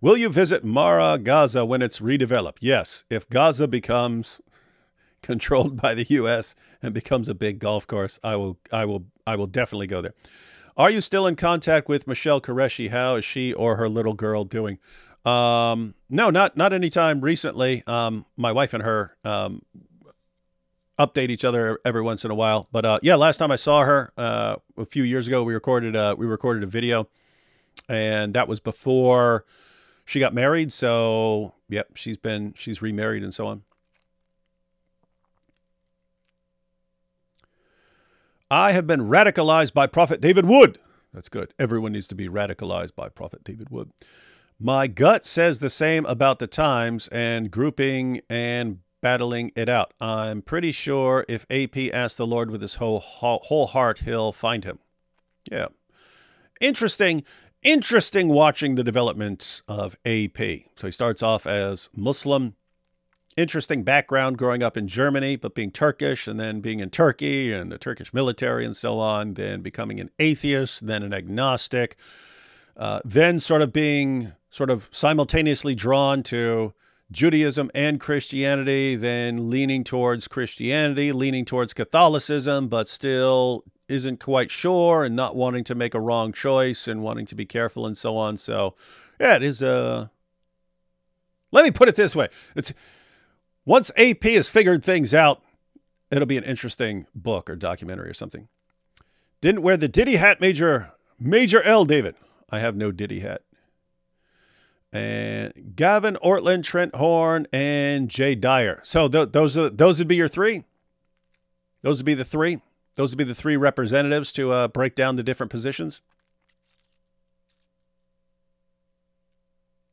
Will you visit Mara, Gaza when it's redeveloped? Yes, if Gaza becomes controlled by the U.S. and becomes a big golf course, I will definitely go there. Are you still in contact with Michelle Qureshi? How is she or her little girl doing? No, not anytime recently. My wife and her update each other every once in a while. But yeah, last time I saw her a few years ago, we recorded a video, and that was before she got married. So yep, she's remarried and so on. I have been radicalized by Prophet David Wood. That's good. Everyone needs to be radicalized by Prophet David Wood. My gut says the same about the times and grouping and battling it out. I'm pretty sure if AP asks the Lord with his whole heart, he'll find him. Yeah. Interesting watching the development of AP. So he starts off as Muslim. Interesting background growing up in Germany, but being Turkish and then being in Turkey and the Turkish military and so on, then becoming an atheist, then an agnostic, then sort of being simultaneously drawn to Judaism and Christianity, then leaning towards Christianity, leaning towards Catholicism, but still isn't quite sure and not wanting to make a wrong choice and wanting to be careful and so on. So yeah, it is let me put it this way. Once AP has figured things out, it'll be an interesting book or documentary or something. Didn't wear the Diddy hat, Major L, David. I have no Diddy hat. And Gavin Ortland, Trent Horn, and Jay Dyer. So those would be your three. Those would be the three. Those would be the three representatives to break down the different positions.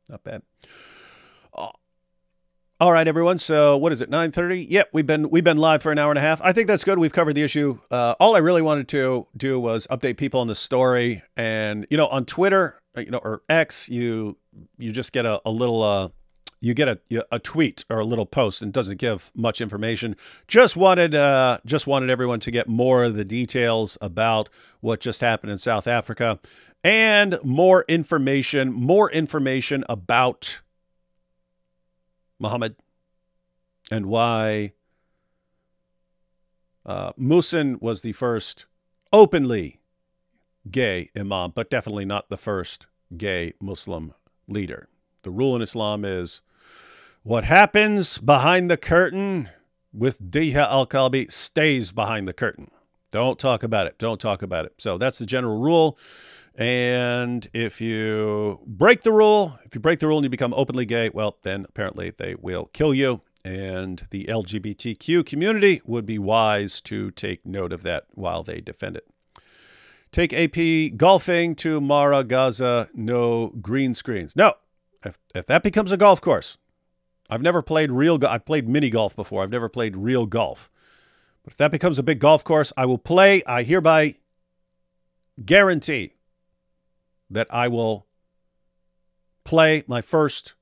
Not bad. All right, everyone. So what is it? 9:30. Yep, we've been live for an hour and a half. I think that's good. We've covered the issue. All I really wanted to do was update people on the story. And on Twitter, or X, you just get a little you get a tweet or a little post, and doesn't give much information. Just wanted everyone to get more of the details about what just happened in South Africa, and more information about Muhammad and why Muhsin was the first openly gay imam, but definitely not the first gay Muslim leader. The rule in Islam is what happens behind the curtain with Diha al-Kalbi stays behind the curtain. Don't talk about it. Don't talk about it. So that's the general rule. And if you break the rule, and you become openly gay, well, then apparently they will kill you. And the LGBTQ community would be wise to take note of that while they defend it. Take AP golfing to Mara, Gaza. No green screens. No, if that becomes a golf course, I've never played I've played mini golf before. I've never played real golf. But if that becomes a big golf course, I will play. I hereby guarantee that I will play my first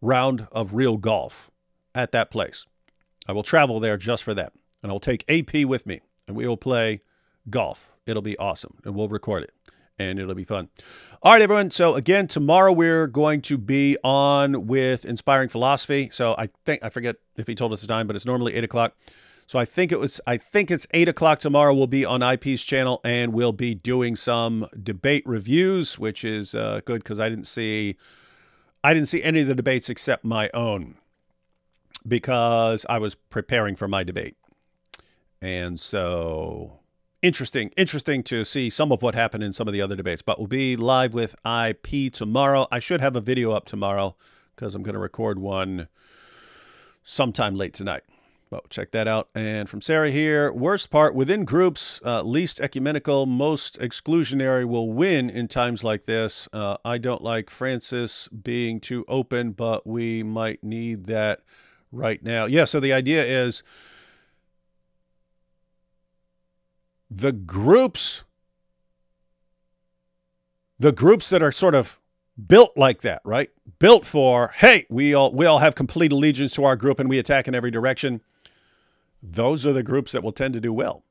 round of real golf at that place. I will travel there just for that. And I'll take AP with me, and we will play golf. It'll be awesome, and we'll record it, and it'll be fun. All right, everyone. So again, tomorrow we're going to be on with Inspiring Philosophy. So I forget if he told us the time, but it's normally 8 o'clock. So I think it's 8 o'clock tomorrow. We'll be on IP's channel, and we'll be doing some debate reviews, which is good because I didn't see any of the debates except my own, because I was preparing for my debate. And so interesting to see some of what happened in some of the other debates. But we'll be live with IP tomorrow. I should have a video up tomorrow because I'm going to record one sometime late tonight. Well, check that out. And from Sarah here, worst part, within groups, least ecumenical, most exclusionary will win in times like this. I don't like Francis being too open, but we might need that right now. Yeah, so the idea is the groups that are sort of built like that, right? Built for, hey, we all have complete allegiance to our group and we attack in every direction. Those are the groups that will tend to do well.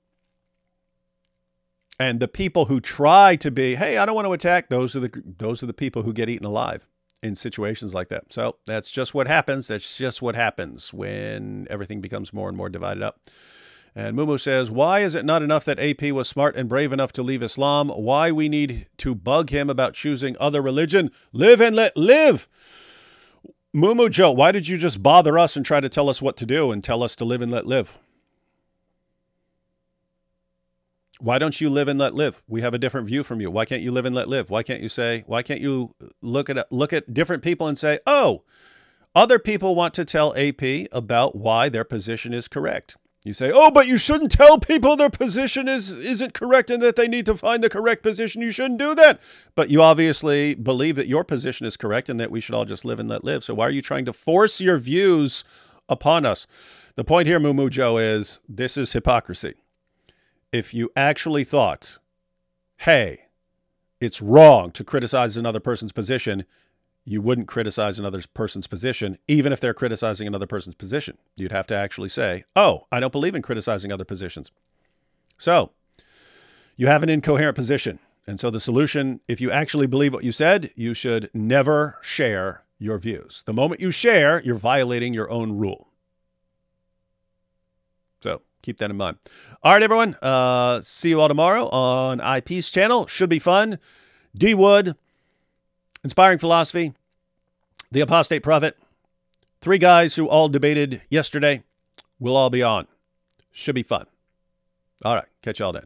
And the people who try to be, hey, I don't want to attack, those are the people who get eaten alive in situations like that. So that's just what happens. That's just what happens when everything becomes more and more divided up. And Mumu says, why is it not enough that AP was smart and brave enough to leave Islam? Why we need to bug him about choosing other religion? Live and let live. Mumu Joe, why did you just bother us and try to tell us what to do and tell us to live and let live? Why don't you live and let live? We have a different view from you. Why can't you live and let live? Why can't you look at different people and say, oh, other people want to tell AP about why their position is correct. You say, oh, but you shouldn't tell people their position isn't correct and that they need to find the correct position. You shouldn't do that. But you obviously believe that your position is correct and that we should all just live and let live. So why are you trying to force your views upon us? The point here, Mumu Joe, is this is hypocrisy. If you actually thought, hey, it's wrong to criticize another person's position, you wouldn't criticize another person's position, even if they're criticizing another person's position. You'd have to actually say, oh, I don't believe in criticizing other positions. So you have an incoherent position. And so the solution, if you actually believe what you said, you should never share your views. The moment you share, you're violating your own rule. So keep that in mind. All right, everyone. See you all tomorrow on IP's channel. Should be fun. D Wood, Inspiring Philosophy, The Apostate Prophet, 3 guys who all debated yesterday. We'll all be on. Should be fun. All right. Catch y'all then.